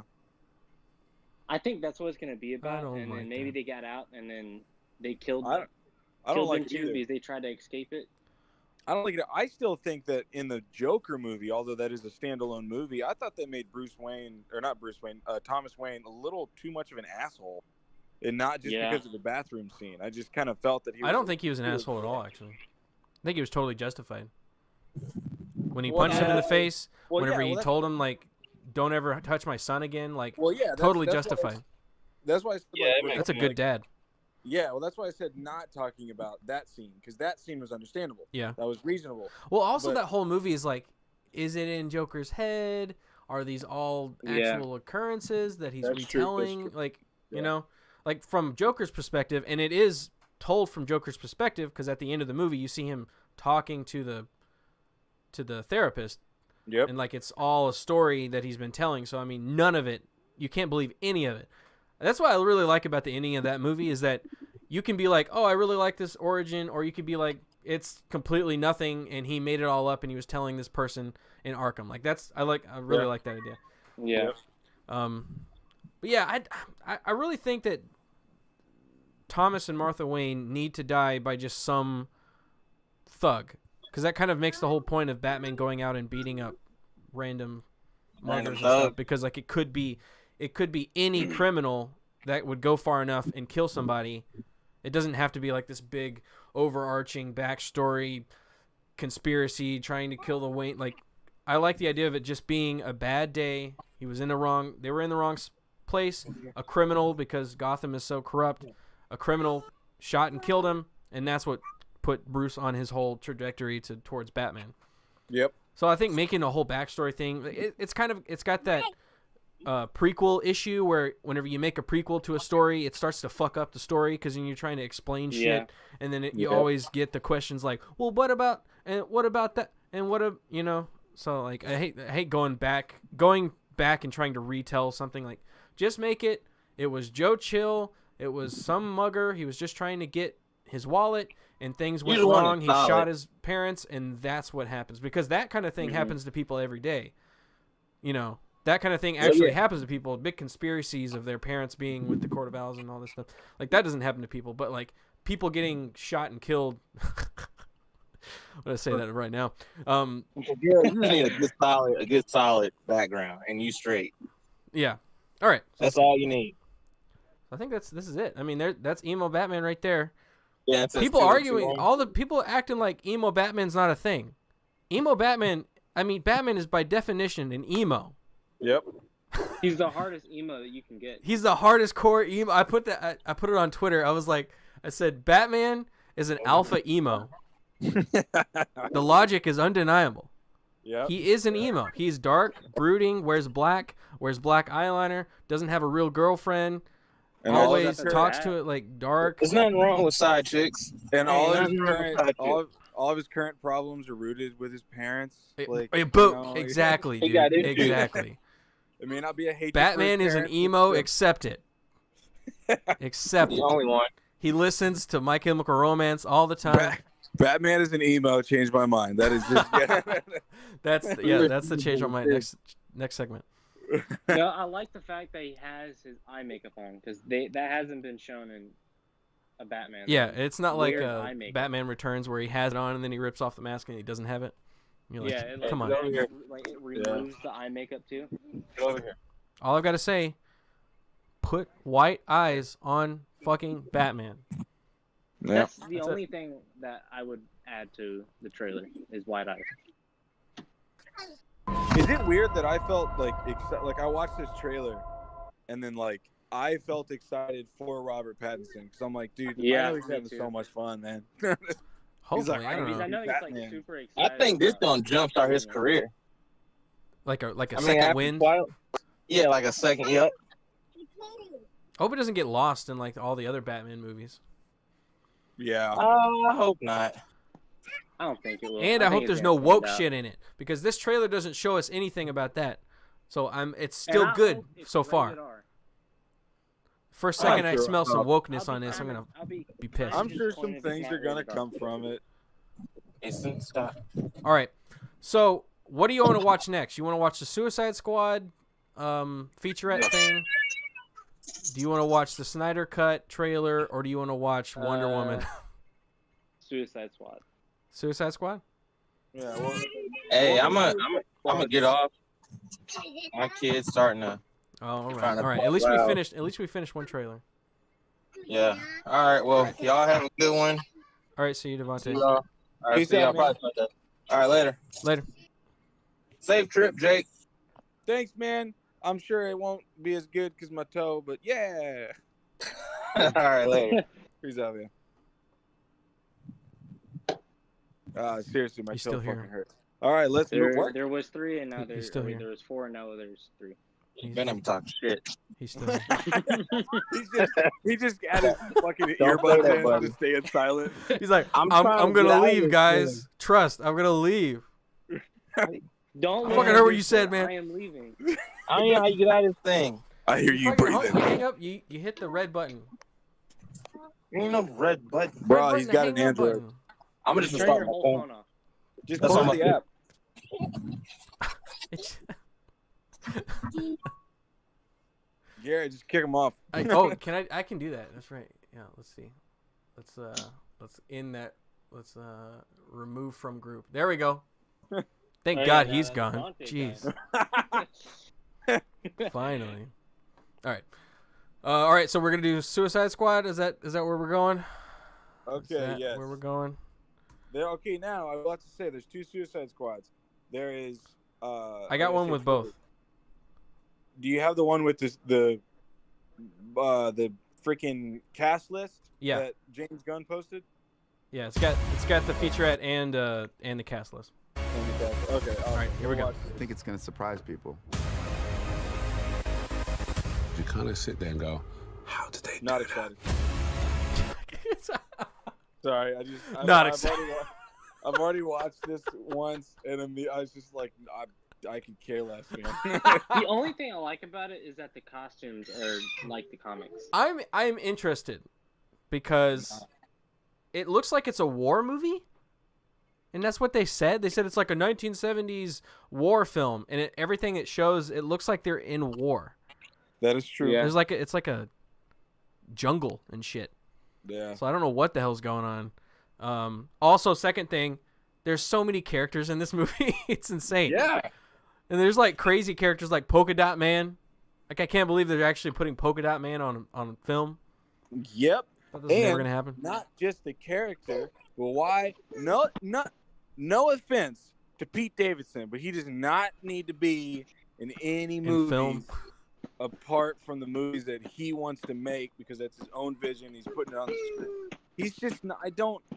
I think that's what it's going to be about. don't And like then maybe that. they got out and then they killed I don't killed like them it too either. because they tried to escape it. I don't like it. I still think that in the Joker movie, although that is a standalone movie, I thought they made Thomas Wayne a little too much of an asshole, and not just Yeah. because of the bathroom scene. I just kind of felt that he. I don't think he was an asshole at all, actually. I think he was totally justified. When he Well, punched him in the yeah. face, Well, whenever yeah, he well, told him, like, don't ever touch my son again, like, Well, yeah, totally that's why justified. That's why I said, Yeah, like, it makes That's a good dad. yeah. Well, that's why I said not talking about that scene, because that scene was understandable. Yeah. That was reasonable. Well, also But- that whole movie is like, is it in Joker's head? Are these all Yeah. actual occurrences that he's That's true, that's retelling? true. Like, you Yeah. know, like from Joker's perspective, and it is told from Joker's perspective because at the end of the movie you see him talking to the therapist, Yep. and like it's all a story that he's been telling. So I mean, none of it, you can't believe any of it. That's what I really like about the ending of that movie is that you can be like, oh, I really like this origin, or you could be like, it's completely nothing, and he made it all up, and he was telling this person in Arkham. Like I really Yeah. like that idea. Yeah. But yeah, I really think that Thomas and Martha Wayne need to die by just some thug, because that kind of makes the whole point of Batman going out and beating up random muggers and stuff. thug. Because like it could be any criminal that would go far enough and kill somebody. It doesn't have to be like this big overarching backstory conspiracy trying to kill the Wayne. Like, I like the idea of it just being a bad day. They were in the wrong place. A criminal, because Gotham is so corrupt, a criminal shot and killed him, and that's what put Bruce on his whole trajectory towards Batman. Yep. So I think making a whole backstory thing, it's got that prequel issue where whenever you make a prequel to a story, it starts to fuck up the story because then you're trying to explain shit, Yeah. and then you Yeah. always get the questions like, well, what about that, and you know. So like I hate going back and trying to retell something. Like, just make it. It was Joe Chill. It was some mugger. He was just trying to get his wallet, and things went just want wrong. it He solid. shot his parents, and that's what happens, because that kind of thing Mhm. happens to people every day. You know, that kind of thing actually happens to people. Big conspiracies of their parents being with the Court of Owls and all this stuff. Like, that doesn't happen to people, but like people getting shot and killed. I'm gonna say that right now. You need a good solid background, and you straight. Yeah. All right. That's all you need. I think this is it. I mean, that's emo Batman right there. Yeah. It's People arguing, all the people acting like emo Batman's not a thing. Emo Batman. I mean, Batman is by definition an emo. Yep. He's the hardest emo that you can get. He's the hardest core emo. I put it on Twitter. I said Batman is an alpha emo. The logic is undeniable. Yep. He is an emo. He's dark, brooding, wears black eyeliner, doesn't have a real girlfriend, And all of always his talks that. to it like dark. There's nothing wrong with side chicks. and all of Ain't his nothing wrong with side current chicks. all of his current problems are rooted with his parents. Like, Exactly, He dude. got issues. Exactly. It may not be a hatred. Batman for his is an parents, emo. but Accept it. Accept The it. only one. He listens to My Chemical Romance all the time. Batman is an emo. Changed my mind. That is just That's the change on my next segment. No, I like the fact that he has his eye makeup on because that hasn't been shown in a Batman. Yeah, it's not like Weird eye makeup. Batman Returns where he has it on and then he rips off the mask and he doesn't have it. You're like, Yeah, it, come on. like it removes the eye makeup too. Get over here. All I've got to say, put white eyes on fucking Batman. That's the That's only thing that I would add to the trailer is white eyes. Is it weird that I felt like I watched this trailer, and then like I felt excited for Robert Pattinson because I'm like, dude, Yeah, I know he's me having too. so much fun, man. Hopefully, like, I don't Because I know. know he's like Batman. super excited. I think this about- gonna jumpstart his career. Like a I mean, second after win. Twilight- Yeah, like a second. Yep. I hope it doesn't get lost in like all the other Batman movies. Yeah, I hope not. I don't think it will. And I think hope it's there's gonna no stand woke out. shit in it because this trailer doesn't show us anything about that. So it's And still I good hope it's so far. rated R. For a second, I sure- smell some wokeness I'll on be this. I'm kinda- gonna I'll be be pissed. I'm sure some disappointed if it's things not are gonna rated R. come from it. It's stop. All right. So, what do you want to watch next? You want to watch the Suicide Squad featurette thing? Do you want to watch the Snyder Cut trailer, or do you want to watch Wonder Woman? Suicide Squad. Suicide Squad? Yeah, well, Hey, I'm gonna get off. My kid's starting to. Oh, all right. Trying to All right. pull At least we out. finished. At least we finished one trailer. Yeah. All right. Well, y'all have a good one. All right. See you, See Devontae. y'all. All right. Peace See y'all out, man. probably Sunday. All right. Later. Later. Safe trip, Jake. thanks, man. I'm sure it won't be as good because my toe, but yeah. All right. Later. Peace out, man. Seriously, my He's toe still fucking here. hurts. All right, let's move. There, What? there was 3, and now He's there's still here. there was 4, and now there's 3. He's, Been him talk shit. he's still here. He just got his fucking Don't play earbuds that, in, buddy. just staying silent. He's like, I'm I'm trying to get gonna out of leave, this guys. thing. Trust, I'm gonna leave. Don't. I let fucking him heard what do you said, so. man. I am leaving. I don't know how you get out of this thing. I hear you Fucking breathing. you hang up. You hit the red button. Ain't no red button. Bro, Red button, he's the got an hang up Android. button. I'm gonna Just just turn start your my whole phone. phone off. Just That's close on the my- app. It's- Garrett, just kick him off. can I can do that. That's right. Yeah, let's see. Let's in that let's remove from group. There we go. Thank Oh, yeah, God now he's that's gone. Devontae Jeez. guy. Finally. All right, so we're going to do Suicide Squad. Is that where we're going? Is Okay, that yes. where we're going? Okay, now I want to say there's 2 Suicide Squads. There is. I got one with both. Do you have the one with the freaking cast list? Yeah. That James Gunn posted. Yeah, it's got the featurette and the cast list. Okay. All right, here we go. watch I think it's going to surprise people. You kind of sit there and go, how did they this. Not do that? excited. Sorry, Not I've excited. I've already watched this once, and I was just like, I could care less, man. The only thing I like about it is that the costumes are like the comics. I'm interested because it looks like it's a war movie. And that's what they said. They said it's like a 1970s war film, and everything it shows, it looks like they're in war. That is true. Yeah. There's it's like a jungle and shit. Yeah. So I don't know what the hell's going on. Also, second thing, there's so many characters in this movie. It's insane. Yeah. And there's like crazy characters like Polka Dot Man. Like I can't believe they're actually putting Polka Dot Man on film. Yep. Thought this was never And gonna happen. Not just the character, but why? No offense to Pete Davidson, but he does not need to be in any movies film. apart from the movies that he wants to make because that's his own vision. He's putting it on the script. He's just not.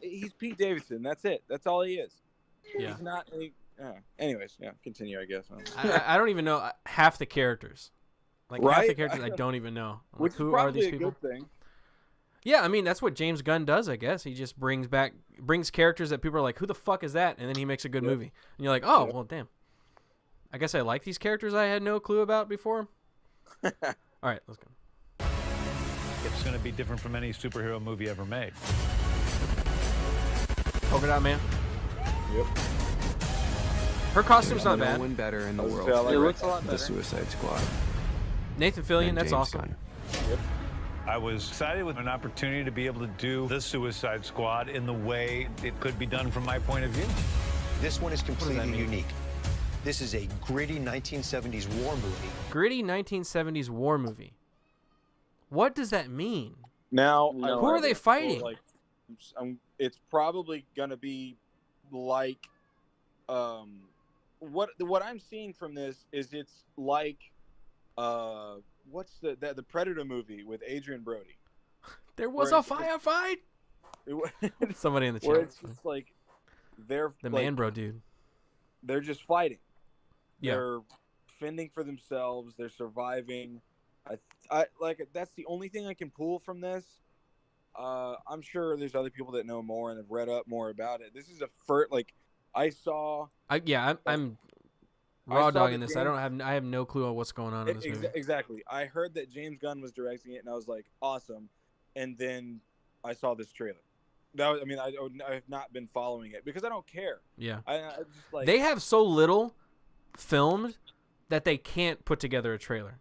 He's Pete Davidson. That's it. That's all he is. Yeah. He's not. Anyways, yeah. Continue. I guess. I don't even know half the characters. Like half Right? the characters I don't even know. I'm Which like, is who are probably these a people? good thing. Yeah, I mean that's what James Gunn does, I guess. He just brings characters that people are like, who the fuck is that? And then he makes a good movie. And you're like, oh, well, damn. I guess I like these characters I had no clue about before. All right, let's go. It's going to be different from any superhero movie ever made. Polka Dot Man. Yep. Her costume's not No bad. one better in the world. I like It looks a lot The better. Suicide Squad. Nathan Fillion, than that's James awesome. Gunn. I was excited with an opportunity to be able to do the Suicide Squad in the way it could be done from my point of view. This one is completely mean? unique. This is a gritty 1970s war movie. Gritty 1970s war movie. What does that mean? Now, No. Who are they fighting? Like, it's probably gonna be like, what I'm seeing from this is it's like, what's the Predator movie with Adrian Brody? There was Where a it's just- firefight. Somebody in the Where chat. it's just like they're The like, man bro dude. they're just fighting. Yeah. They're fending for themselves. They're surviving. I like that's the only thing I can pull from this. I'm sure there's other people that know more and have read up more about it. This is a first, like, I'm raw raw saw dogging the this. James- I have no clue on what's going on in this movie. Exactly. I heard that James Gunn was directing it, and I was like, awesome. And then I saw this trailer. I have not been following it because I don't care. Yeah. I just like They have so little filmed that they can't put together a trailer.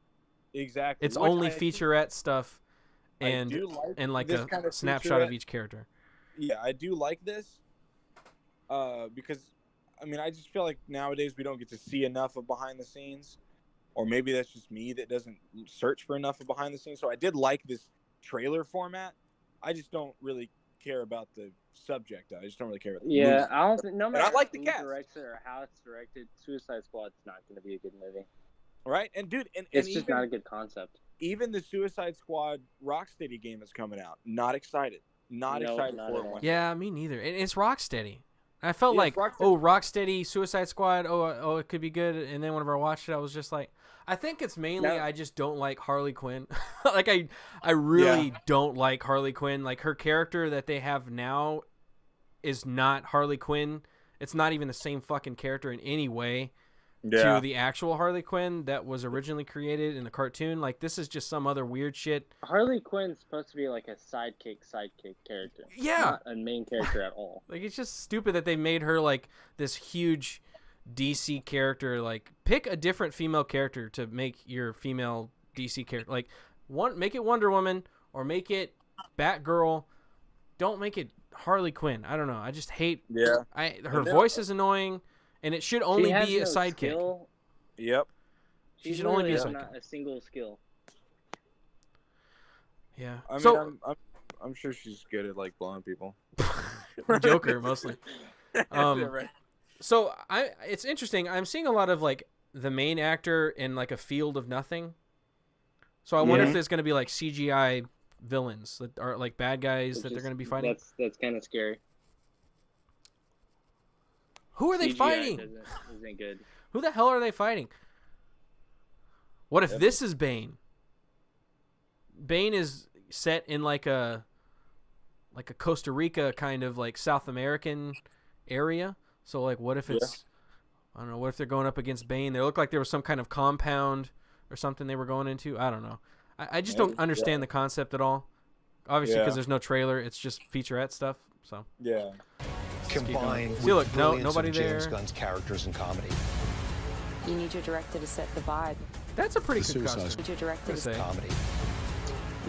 exactly. It's Which only I- featurette stuff I and do like like this a kind of snapshot of featurette. each character. Yeah, I do like this because I just feel like nowadays we don't get to see enough of behind the scenes, or maybe that's just me that doesn't search for enough of behind the scenes. So I did like this trailer format. I just don't really care about the subject. I just don't really care about the Yeah, movie. I don't think, no matter I like the who cast. directs it or how it's directed, Suicide Squad's not going to be a good movie. Right? And dude, and It's and just even, not a good concept. even the Suicide Squad Rocksteady game that's coming out, not excited. Not No, excited not for at it. all. one. Yeah, me neither. And it's Rocksteady. I felt Yeah, like, it's Rocksteady. oh, Rocksteady, Suicide Squad, oh, it could be good. And then whenever I watched it, I was just like, I think it's mainly No. I just don't like Harley Quinn. Like I really don't like Harley Quinn. Like her character that they have now is not Harley Quinn. It's not even the same fucking character in any way to the actual Harley Quinn that was originally created in the cartoon. Like this is just some other weird shit. Harley Quinn's supposed to be like a sidekick character. Yeah. Not a main character at all. Like it's just stupid that they made her like this huge DC character. Like pick a different female character to make your female DC character. Like make it Wonder Woman or make it Batgirl. Don't make it Harley Quinn. I don't know. I just hate. Yeah. Her voice is annoying, and it should only She has be a no sidekick. skill. Yep. She She's should only be a literally sidekick. not a single skill. Yeah. I mean, So I'm sure she's good at like blowing people. Joker mostly. Yeah, right. So it's interesting. I'm seeing a lot of like the main actor in like a field of nothing. So I wonder if there's going to be like CGI villains that are like bad guys that they're going to be fighting. That's kind of scary. Who are they CGI fighting? Isn't good. Who the hell are they fighting? What if this is Bane? Bane is set in like a Costa Rica kind of like South American area. So like what if it's I don't know, what if they're going up against Bane? They look like there was some kind of compound or something they were going into. I don't know. I just don't understand the concept at all. Obviously because there's no trailer, it's just featurette stuff. So Yeah. Combined with See, look, the no- brilliance nobody of James there. Gunn's characters and comedy. You need your director to set the vibe. that's a pretty The good Suicide costume. You need your director I'd to say. Comedy.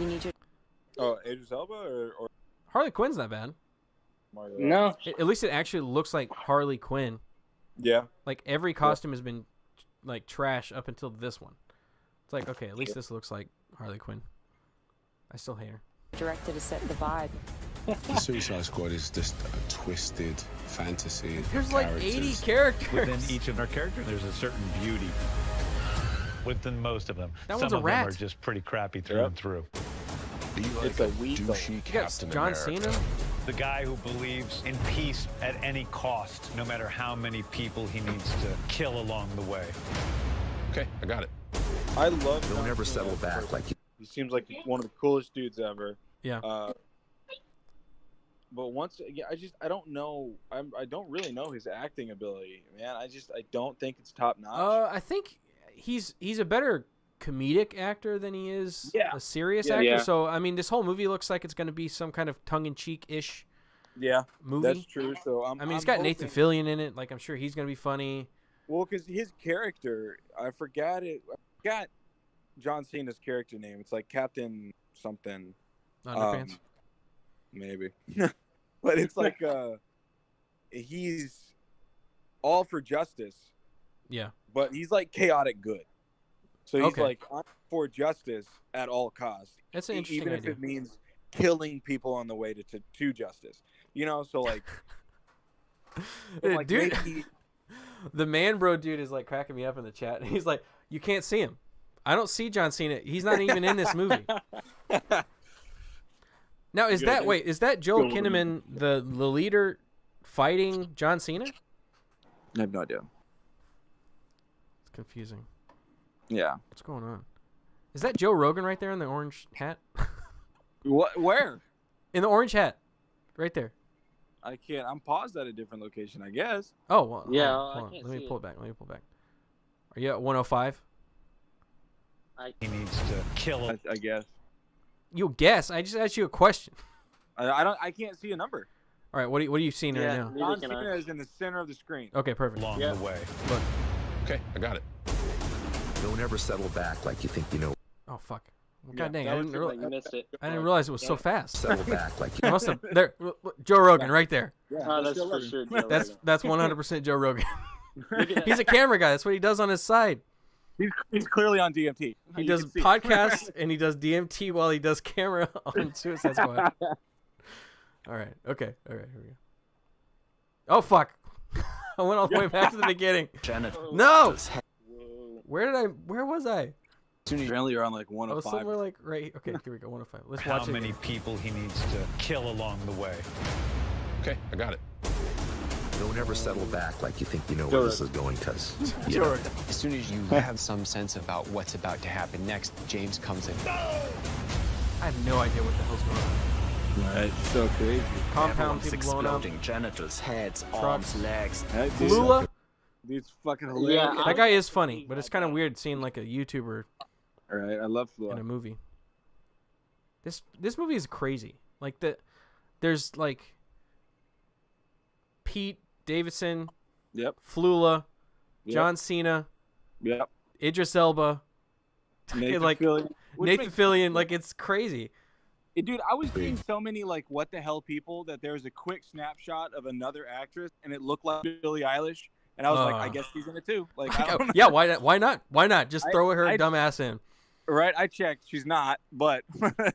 You need your Oh, Idris Elba or Harley Quinn's not bad. Margot? No, At least it actually looks like Harley Quinn. Yeah. Like every costume has been like trash up until this one. It's like, okay, at least this looks like Harley Quinn. I still hate her. director to set the vibe. The Suicide Squad is just a twisted fantasy. There's like 80 characters. Within each of our characters, there's a certain beauty. Within most of them. That Some one's a of rat. them are just pretty crappy through and through. Be like It's a weak douchey You got Captain John America. Cena. The guy who believes in peace at any cost, no matter how many people he needs to kill along the way. Okay, I got it. I love. Don't ever settle back like you. He seems like one of the coolest dudes ever. Yeah. But I don't know. I don't really know his acting ability, man. I don't think it's top notch. I think he's a better comedic actor than he is a serious Yeah. actor. Yeah. So I mean, this whole movie looks like it's going to be some kind of tongue-in-cheek-ish movie. That's true. So I mean, he's got Nathan Fillion in it. Like, I'm sure he's going to be funny. Well, because his character, I forgot John Cena's character name. It's like Captain something. Underpants. Maybe. But it's like he's all for justice, Yeah. but he's like chaotic good. So he's Okay. like, I'm for justice at all costs. That's an interesting even if idea. it means killing people on the way to justice. So like, Dude, maybe- the man bro dude is like cracking me up in the chat. He's like, you can't see him. I don't see John Cena. He's not even in this movie. Now, is that Joel Kinnaman, the leader, fighting John Cena? I have no idea. It's confusing. Yeah. What's going on? Is that Joe Rogan right there in the orange hat? What? Where? In the orange hat, right there. I can't. I'm paused at a different location, I guess. Oh, well, Yeah, hold on. I can't Let me see pull it. it back. Let me pull it back. Are you at 105? He needs to kill him. I guess. You guess. I just asked you a question. I can't see a number. All right, what are you seeing right now? John Neither can I. Cena is in the center of the screen. Okay, perfect. Along the way. Look. Okay, I got it. Don't ever settle back like you think you know. Oh fuck. Well, Yeah, God dang, that I was didn't, the real- You missed it. I didn't realize it was so fast. Settle back like I you. must have there. Look, Joe Rogan right there. Yeah, Oh, that's Joe for Rogan. sure. Joe That's Rogan. 100% Joe Rogan. Look at He's a camera guy. That's what he does on his side. He's clearly on DMT. He You does can see it. podcasts and he does DMT while he does camera on Suicide Squad. All right. Okay. All right. Here we go. Oh fuck! I went all the way back to the beginning. No. Whoa. Where was I? Apparently you're on like I was 105. somewhere like right. Okay. Here we go. 105. Let's How watch it. many people he needs to kill along the way. Okay, I got it. Don't ever settle back like you think you know Joe where this is going, because you Joe don't. Rogan. As soon as you have some sense about what's about to happen next, James comes in. I have no idea what the hell's going on. It's so crazy. Compound people blowing up. genitals, heads, Trucks. legs. Lula. Dude's fucking hilarious. Yeah, That guy is funny, but it's kind of weird seeing like a YouTuber All right, I love in Flula. a movie. This movie is crazy. Like there's like Pete Davidson, Yep. Flula, Yep. John Cena, Yep. Idris Elba, Nathan like Fillion. Which Nathan makes- Fillion. Like it's crazy. Dude, I was seeing so many like what the hell people that there was a quick snapshot of another actress and it looked like Billie Eilish, and I was like, I guess she's in it too. Like, I don't know. Yeah, why not? Why not? Why not? Just throw her I- dumb ass in. Right? I checked. She's not, but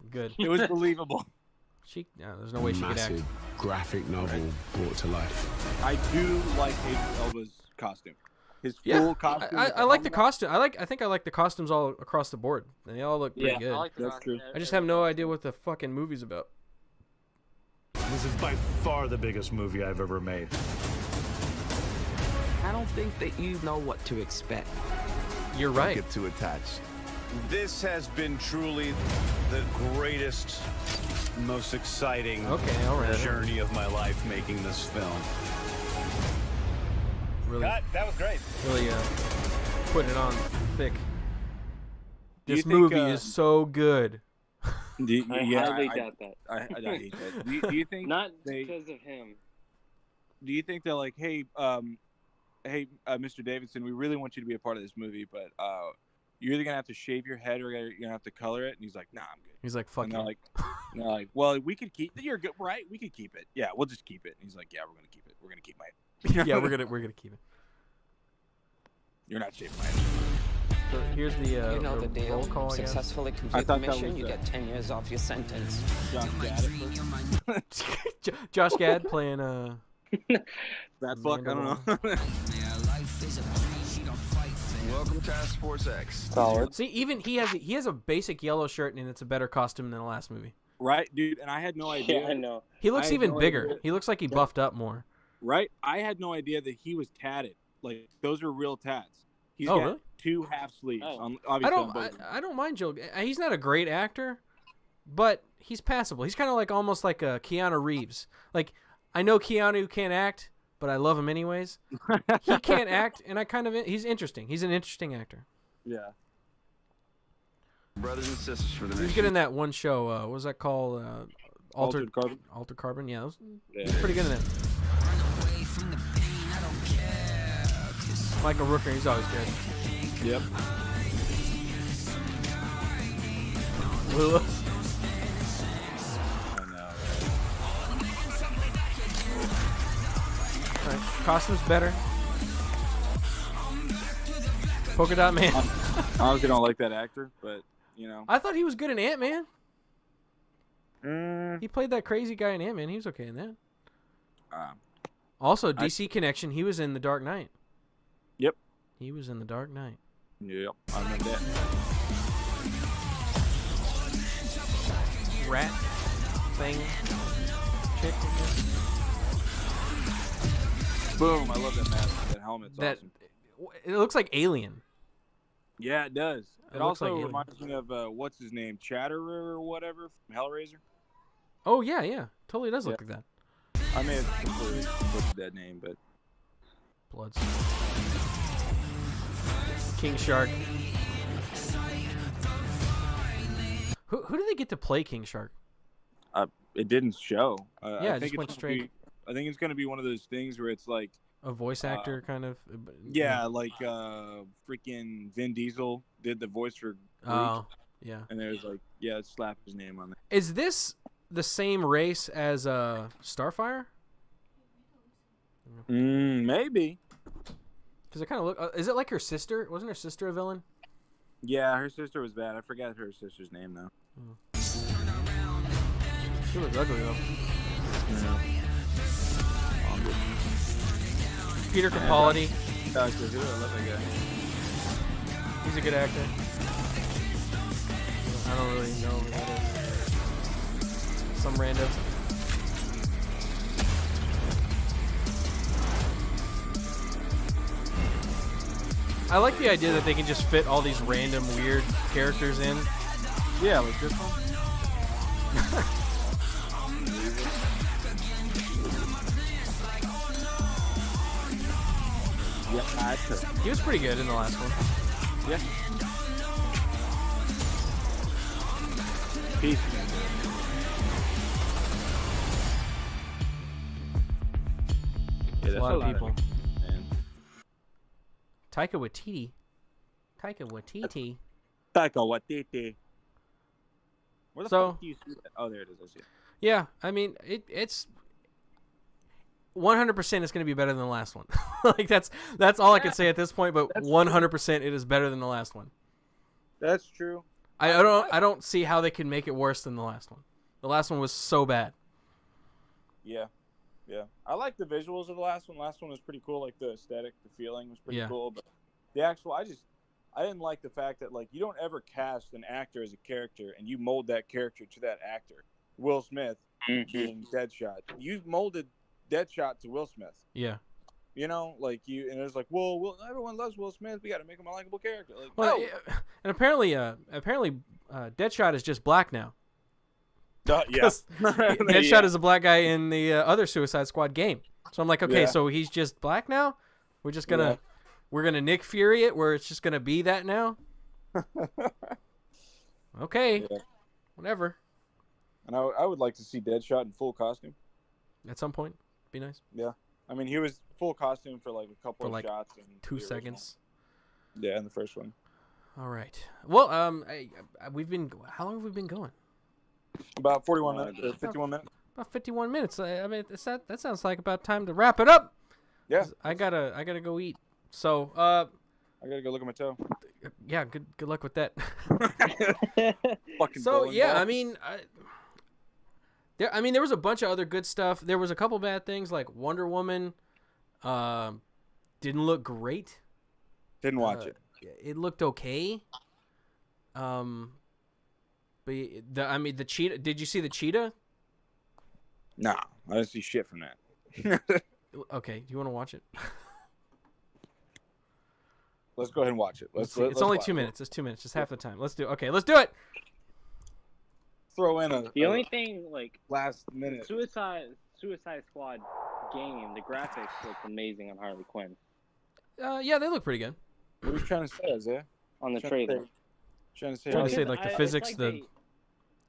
Good. it was believable. There's no way she could act. Massive graphic novel brought to life. I do like Idris Elba's costume. His Yeah, full costume. I like the costume. I think I like the costumes all across the board. They all look pretty Yeah, good. I like the That's costume. true. I just have no idea what the fucking movie's about. This is by far the biggest movie I've ever made. I don't think that you know what to expect. You're right. Get too attached. This has been truly the greatest, most exciting Okay, all right. journey of my life making this film. Really, That was great. really putting it on thick. Do you This think, movie is so good. I highly doubt that. I hate that. Do you think Not they- because of him. Do you think they're like, hey, Mr. Davidson, we really want you to be a part of this movie, but you're either gonna have to shave your head or you're gonna have to color it? And he's like, nah, I'm good. He's like, fuck And you. they're like, well, we could keep. You're good, right? We could keep it. Yeah, we'll just keep it. And he's like, yeah, we're gonna keep it. We're gonna keep my head. Yeah, we're gonna keep it. You're not shaving my head. So here's the You know the deal. roll call. I guess. Successfully I complete the thought that mission, was you get 10 years off your sentence. John Gad. Josh Gad playing That fuck. I don't know. Welcome Task Force X. Solid. See, even he has a basic yellow shirt and it's a better costume than the last movie. Right, dude. And I had no idea. Yeah, I know. He looks I had even no bigger. idea. He looks like he buffed up more. Right? I had no idea that he was tatted. Like those are real tats. He's Oh, got really? 2 half sleeves. Oh. Obviously, I don't mind Joel. He's not a great actor, but he's passable. He's kind of like almost like a Keanu Reeves. Like, I know Keanu can't act, but I love him anyways. He can't act, and he's interesting. He's an interesting actor. Yeah. Brothers and sisters for the He was good in that one show. What was that called? Altered Carbon. Altered Carbon. Yeah, Yeah. he was pretty good in that. Michael Rooker, he's always good. Yep. Lula. I know. Right. Costume's better. Polka Dot Man. I honestly don't like that actor, but you know. I thought he was good in Ant-Man. Mm, He played that crazy guy in Ant-Man. He was okay in that. uh, Also, DC Connection. He was in The Dark Knight. Yep. He was in The Dark Knight. Yep. I remember that. Rat thing. Chick. I guess. Boom! I love that mask. That helmet's awesome. It looks like Alien. Yeah, it does. It It looks also like Alien. reminds me of what's his name, Chatterer or whatever from Hellraiser. Oh yeah. Totally does look like that. I may have completely butchered that name, but Bloods. King Shark. Who do they get to play King Shark? it didn't show. Yeah, I it think just went straight. I think it's gonna be one of those things where it's like A voice actor kind of. yeah, like freaking Vin Diesel did the voice for Groot, Oh, yeah. and there's like slap his name on there. Is this the same race as Starfire? Maybe. Because it kind of look. Is it like her sister? Wasn't her sister a villain? Yeah, her sister was bad. I forgot her sister's name though. She looks ugly though. Peter Capaldi. Doctor Who, I love that guy. He's a good actor. I don't really know who that is. Some random. I like the idea that they can just fit all these random weird characters in. Yeah, like this one. Yeah, that's her. He was pretty good in the last one. Yeah. Peace. Yeah, That's a lot of people. Man. Taika Waititi. Taika Waititi. Where the So- fuck do you see that? Oh, there it is. I see it. Yeah, I mean it's 100% it's going to be better than the last one. Like that's all I can say at this point. But 100% it is better than the last one. That's true. I don't see how they can make it worse than the last one. The last one was so bad. Yeah. Yeah. I like the visuals of the last one. Last one was pretty cool. Like the aesthetic, the feeling was pretty Yeah. cool. But the actual, I didn't like the fact that like you don't ever cast an actor as a character and you mold that character to that actor. Will Smith being Deadshot. You molded Deadshot to Will Smith. Yeah. You know, like you, and it's like, well, everyone loves Will Smith. We got to make him a likable character. Like, Well, no. yeah, and apparently, Deadshot is just black now. Yeah. 'Cause Deadshot is a black guy in the other Suicide Squad game. So I'm like, okay, Yeah. so he's just black now. We're just gonna we're gonna Nick Fury it, where it's just gonna be that now. Okay, Yeah. whatever. And I would like to see Deadshot in full costume. At some point, be nice. Yeah. I mean, he was full costume for like a couple For, of like, shots. In 2 the original. seconds. Yeah, in the first one. All right. Well, we've been. How long have we been going? About 41 minutes, or 51 minutes. About 51 minutes. I mean, that sounds like about time to wrap it up. Yeah. 'Cause I gotta go eat. So, I gotta go look at my toe. yeah. Good luck with that. Fucking So bowling yeah, ball. I mean, there was a bunch of other good stuff. There was a couple bad things like Wonder Woman. Didn't look great. Didn't watch it. It looked okay. But the cheetah. Did you see the cheetah? Nah, I didn't see shit from that. Okay, do you want to watch it? Let's go ahead and watch it. Let's see. It's only 2 minutes. It's 2 minutes. Just half the time. Let's do it. Okay, let's do it. Throw in the only thing like last minute Suicide Squad game. The graphics look amazing on Harley Quinn. Yeah, they look pretty good. What are you trying to say, Isaiah? On the trailer. Trying to say like the physics, the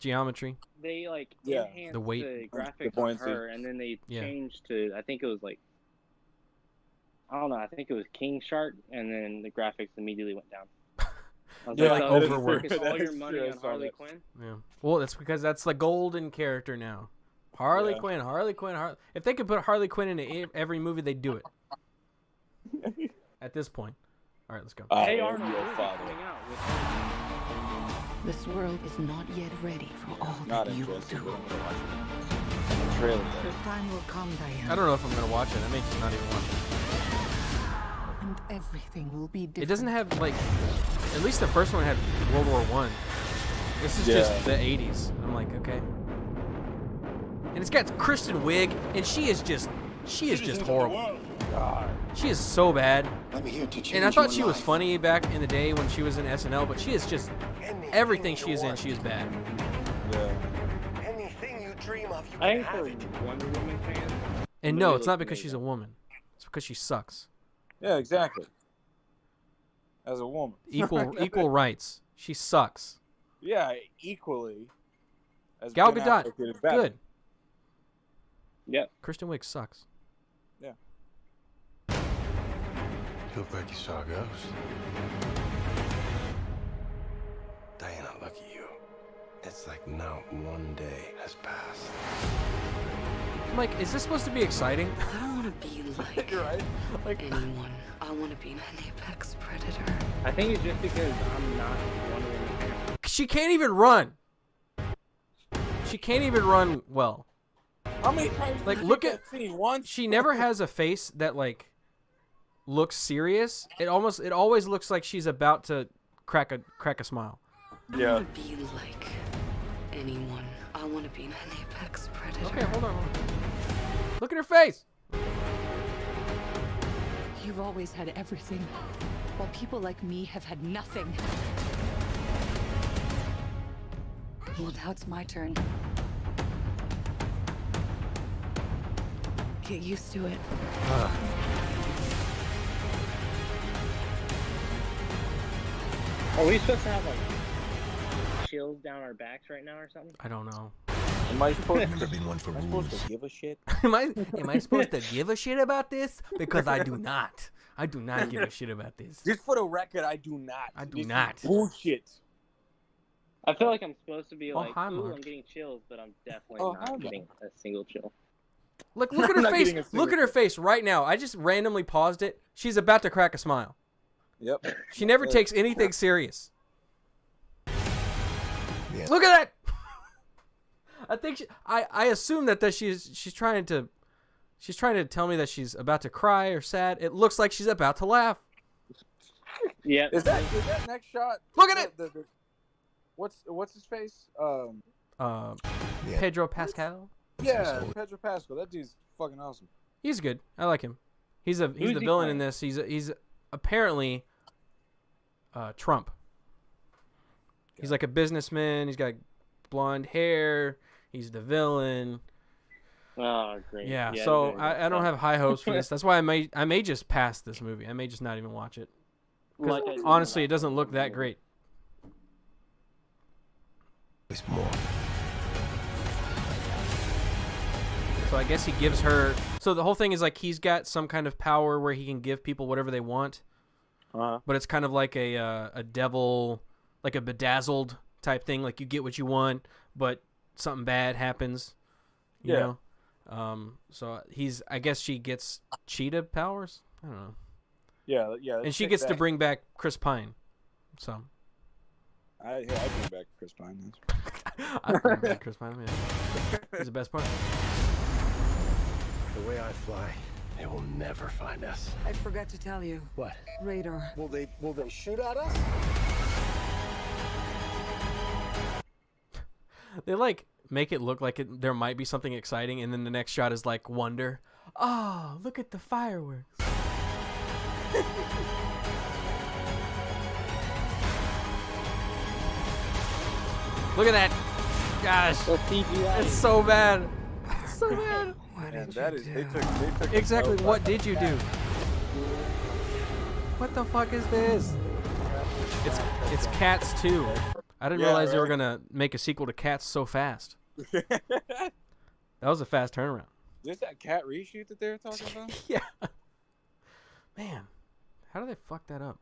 geometry. They like Yeah. enhanced The weight. the The graphics on buoyancy. her, and then they Yeah. changed to I think it was like I don't know. I think it was King Shark, and then the graphics immediately went down. I was They're like "Oh, you overworked." focus all That your is money true, I on saw Harley that. Quinn. Yeah. Well, that's because that's the golden character now. Harley Yeah. Quinn, Harley Quinn, If they could put Harley Quinn into every movie, they'd do it. At this point. All right, let's go. Hey your Arnold, movie father. coming out with This world is not yet ready for all Not that you will interested. do. But I'm gonna watch it. Trailer. The time will come, Diane. I don't know if I'm gonna watch it. I may just not even watch it. And everything will be different. It doesn't have like, at least the first one had World War One. This is Yeah. just the '80s. I'm like, okay. And it's got Kristen Wiig, and she is just horrible. God. She is so bad. I'm here to change And I thought your she was life. funny back in the day when she was in SNL, but she is just everything she is in. She is bad. Yeah. Anything you dream of, you I can think have for it. Wonder Woman fans, And the no, movie it's not looks because she's a amazing. woman. It's because she sucks. Yeah, exactly. As a woman. Equal rights. She sucks. Yeah, equally. As Gal Ben Gadot, Affleck did as Batman. good. Yep. Kristen Wiig sucks. Yeah. You look like you saw a ghost. Diana, look at you. It's like not one day has passed. I'm like, is this supposed to be exciting? I don't want to be like You're right. Like, anyone. I want to be an apex predator. I think it's just because I'm not a Wonder Woman fan. she can't even run. She can't even run well. How many times Like, did you look get at- that scene? Once? She never has a face that like looks serious. It always looks like she's about to crack a smile. I Yeah. want to be like anyone. I want to be an apex predator. Okay, hold on. Look at her face. You've always had everything, while people like me have had nothing. Well, now it's my turn. Get used to it. Are we supposed to have like chills down our backs right now or something? I don't know. Am I supposed one for to give a shit? Am I supposed to give a shit about this? Because I do not. I do not give a shit about this. Just for the record, I do not. I do This is not. Bullshit. I feel like I'm supposed to be Oh, like, hi, ooh, Mark. I'm getting chills, but I'm definitely Oh, hi, not Mark. getting a single chill. Look at I'm her not face. getting a Look at her face right now. I just randomly paused it. She's about to crack a smile. Yep. She never Yeah. takes anything serious. Yeah. Look at that. I think I assume that she's trying to tell me that she's about to cry or sad. It looks like she's about to laugh. Yeah. Is that next shot? Look at it. What's his face? Pedro Pascal. Yeah, Pedro Pascal. That dude's fucking awesome. He's good. I like him. He's the he villain in playing? this. He's apparently Trump. He's like a businessman. He's got blonde hair. He's the villain. Oh, great. Yeah. Yeah, So very I don't have high hopes for this. That's why I may just pass this movie. I may just not even watch it. 'Cause Like I did honestly, it last doesn't look time. that great. It's more. So I guess he gives her. So the whole thing is like he's got some kind of power where he can give people whatever they want, but it's kind of like a devil, like a bedazzled type thing. Like you get what you want, but something bad happens. You Yeah. know. So I guess she gets cheetah powers. I don't know. Yeah. And she gets to bring back Chris Pine. So. I bring back Chris Pine. I bring back Chris Pine. Yeah. He's the best part. The way I fly, they will never find us. I forgot to tell you. What? Radar. Will they shoot at us? They like make it look like there might be something exciting, and then the next shot is like wonder. Oh, look at the fireworks. Look at that. Gosh. The CGI. It's so bad. It's so bad. And that is, they took Exactly. so What far. did you do? What the fuck is this? It's Cats 2. I didn't realize they were gonna make a sequel to Cats so fast. That was a fast turnaround. Is this that cat reshoot that they were talking about? Yeah. Man, how do they fuck that up?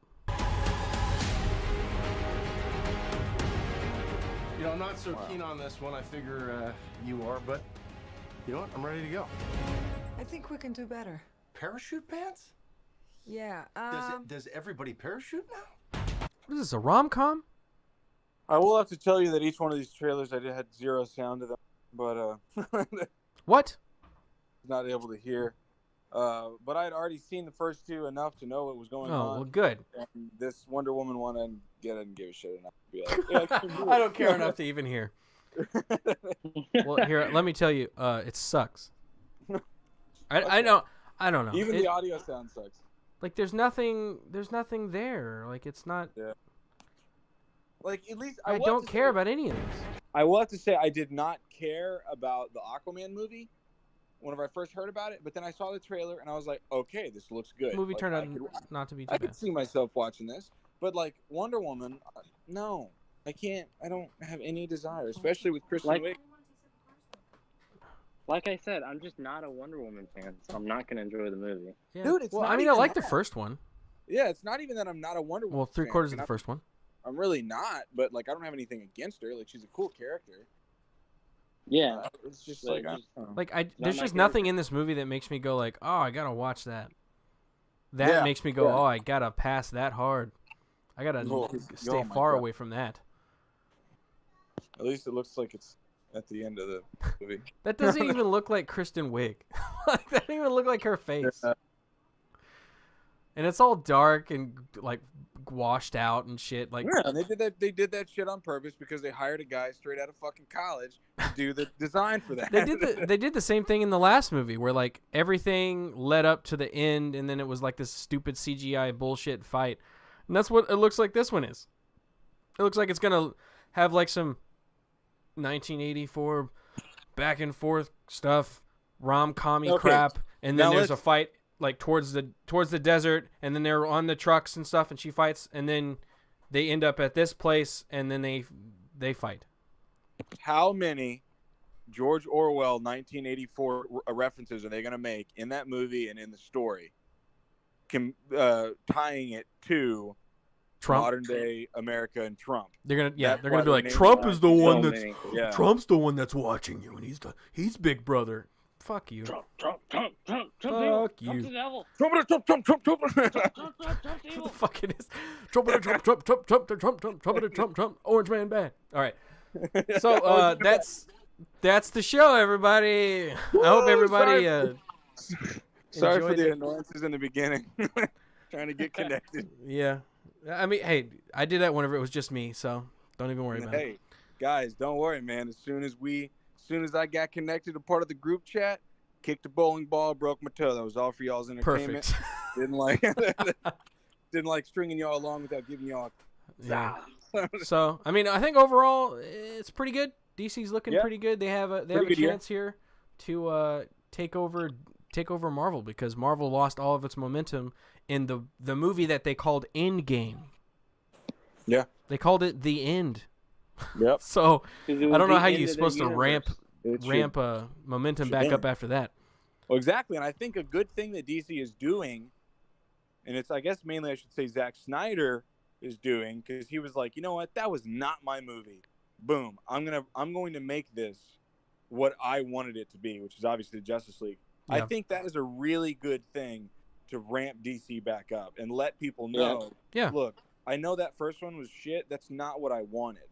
You know, I'm not so keen on this one. I figure you are, but you know what? I'm ready to go. I think we can do better. Parachute pants? Yeah. Does everybody parachute now? What is this, a rom-com? I will have to tell you that each one of these trailers I did had zero sound to them, but What? not able to hear. But I had already seen the first two enough to know what was going on. Oh, well, good. And this Wonder Woman one, I didn't give a shit enough to be like, yeah, I can do it. I don't care enough to even hear. Well, here, let me tell you, it sucks. I know. I don't know. Even the audio sound sucks. Like, there's nothing there. Like, it's not. Yeah. Like, at least I don't care about any of this. I will have to say I did not care about the Aquaman movie whenever I first heard about it, but then I saw the trailer and I was like, okay, this looks good. The movie Like, turned I out could- not to be too I bad. could see myself watching this, but like Wonder Woman, no, I can't. I don't have any desire, especially with Kristen Wiig. Like I said, I'm just not a Wonder Woman fan, so I'm not gonna enjoy the movie. Yeah. Dude, it's well, not I mean, I even like the that. first one. Yeah, it's not even that I'm not a Wonder Woman. Well, fan. 3/4 of And the first one. I'm really not, but like I don't have anything against her. Like she's a cool character. Yeah. It's just But like I just- don't know. Like, not there's my just favorite. nothing in this movie that makes me go like, oh, I gotta watch that. That Yeah, makes me go, yeah. oh, I gotta pass that hard. I gotta Oh, stay oh my far God. away from that. At least it looks like it's at the end of the movie. That doesn't even look like Kristen Wiig. Like, that doesn't even look like her face. And it's all dark and like washed out and shit. Like, Yeah, and they did that shit on purpose because they hired a guy straight out of fucking college to do the design for that. they did the same thing in the last movie where like everything led up to the end and then it was like this stupid CGI bullshit fight. And that's what it looks like this one is. It looks like it's gonna have like some 1984 back and forth stuff, rom-commy Okay, crap, and then now there's a let's- fight like towards the desert, and then they're on the trucks and stuff, and she fights, and then they end up at this place, and then they fight. How many George Orwell 1984 references are they going to make in that movie and in the story, tying it to Trump. modern day America and Trump? They're gonna That's be why like, the name Trump of is the it one so that's many. Yeah. Trump's the one that's watching you, and he's Big Brother. Fuck you. Trump, Fuck evil. you. Trump's the devil. Trump. Trump's evil. What the fuck it is? Trump. Orange man bad. All right. So that's the show, everybody. I hope everybody Sorry for enjoyed the it. annoyances in the beginning. Trying to get connected. Yeah. I mean, hey, I did that whenever it was just me, so don't even worry about it. Hey, guys, don't worry, man. As soon as I got connected to part of the group chat, kicked a bowling ball, broke my toe. That was all for y'all's entertainment. Perfect. Didn't like stringing y'all along without giving y'all. Yeah. So, I mean, I think overall it's pretty good. DC's looking Yeah. pretty good. They have a Pretty good year. chance here to take over Marvel because Marvel lost all of its momentum in the movie that they called Endgame. Yeah. They called it The End. Yep. So, 'Cause it I was don't know the how end you're of the supposed to universe. ramp momentum should back end. up after that. Well, exactly, and I think a good thing that DC is doing, and it's I guess mainly I should say Zack Snyder is doing, because he was like, you know what, that was not my movie. Boom, I'm going to make this what I wanted it to be, which is obviously the Justice League. I Yeah. think that is a really good thing to ramp DC back up and let people know. Yeah. Look, I know that first one was shit. That's not what I wanted.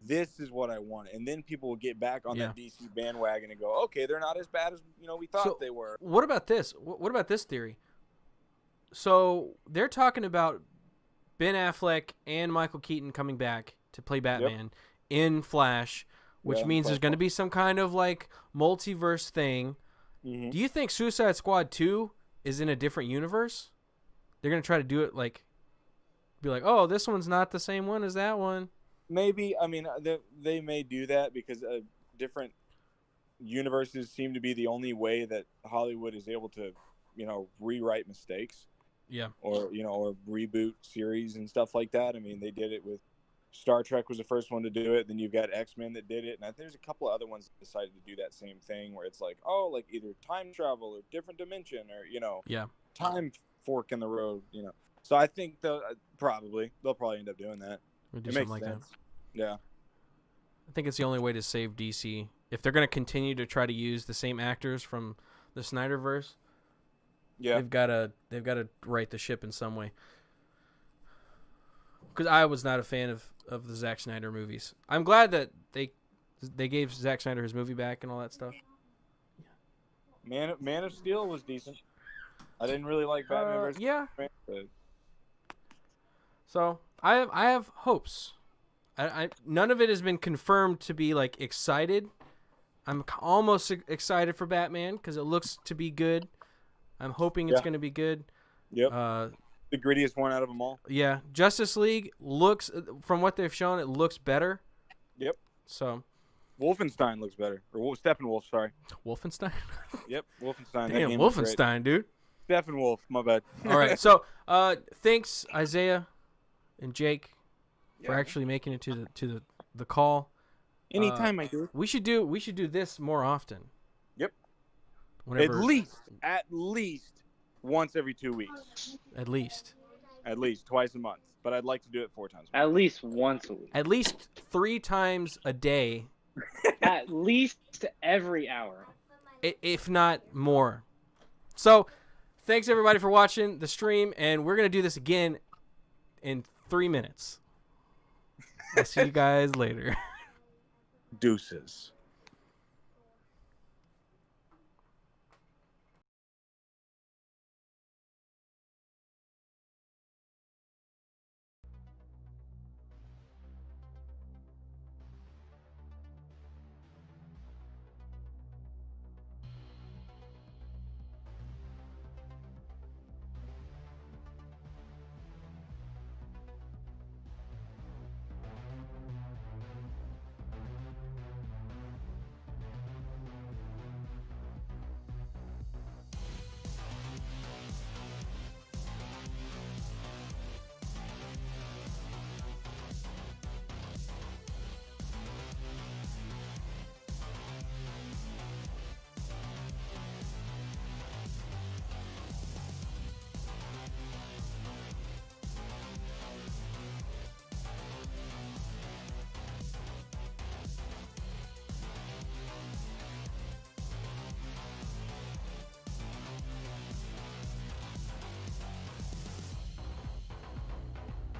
This is what I wanted, and then people will get back on that DC bandwagon and go, okay, they're not as bad as we thought So, they were. What about this? What about this theory? So they're talking about Ben Affleck and Michael Keaton coming back to play Batman in Flash, which Yeah, means there's going to be some kind of like multiverse thing. Mm-hmm. Do you think Suicide Squad 2 is in a different universe? They're going to try to do it like, be like, oh, this one's not the same one as that one. Maybe. I mean, they may do that because different universes seem to be the only way that Hollywood is able to, rewrite mistakes. Yeah. Or or reboot series and stuff like that. I mean, they did it with Star Trek was the first one to do it. Then you've got X-Men that did it, and I think there's a couple of other ones that decided to do that same thing, where it's like, oh, like either time travel or different dimension, or yeah, time fork in the road. So I think they'll probably end up doing that. We'll do it something makes like sense. that. Yeah. I think it's the only way to save DC. If they're going to continue to try to use the same actors from the Snyderverse, yeah, they've got to right the ship in some way. Because I was not a fan of the Zack Snyder movies. I'm glad that they gave Zack Snyder his movie back and all that stuff. Man of Steel was decent. I didn't really like Batman versus Superman, but... So I have hopes. I none of it has been confirmed to be like excited. I'm almost excited for Batman because it looks to be good. I'm hoping it's going to be good. Yep. The grittiest one out of them all. Yeah. Justice League looks, from what they've shown, it looks better. Yep. So. Wolfenstein looks better. Or Steppenwolf, sorry. Wolfenstein? Yep, Wolfenstein. Damn, Wolfenstein, dude. Steppenwolf, my bad. All right. So, thanks, Isaiah and Jake, for actually making it to the call. Anytime I do. We should do this more often. Yep. Whenever, at least once every 2 weeks. At least twice a month. But I'd like to do it 4 times a week. At least once a week. At least 3 times a day. At least every hour. If not more. So, thanks everybody for watching the stream, and we're going to do this again in 3 minutes. I'll see you guys later. Deuces.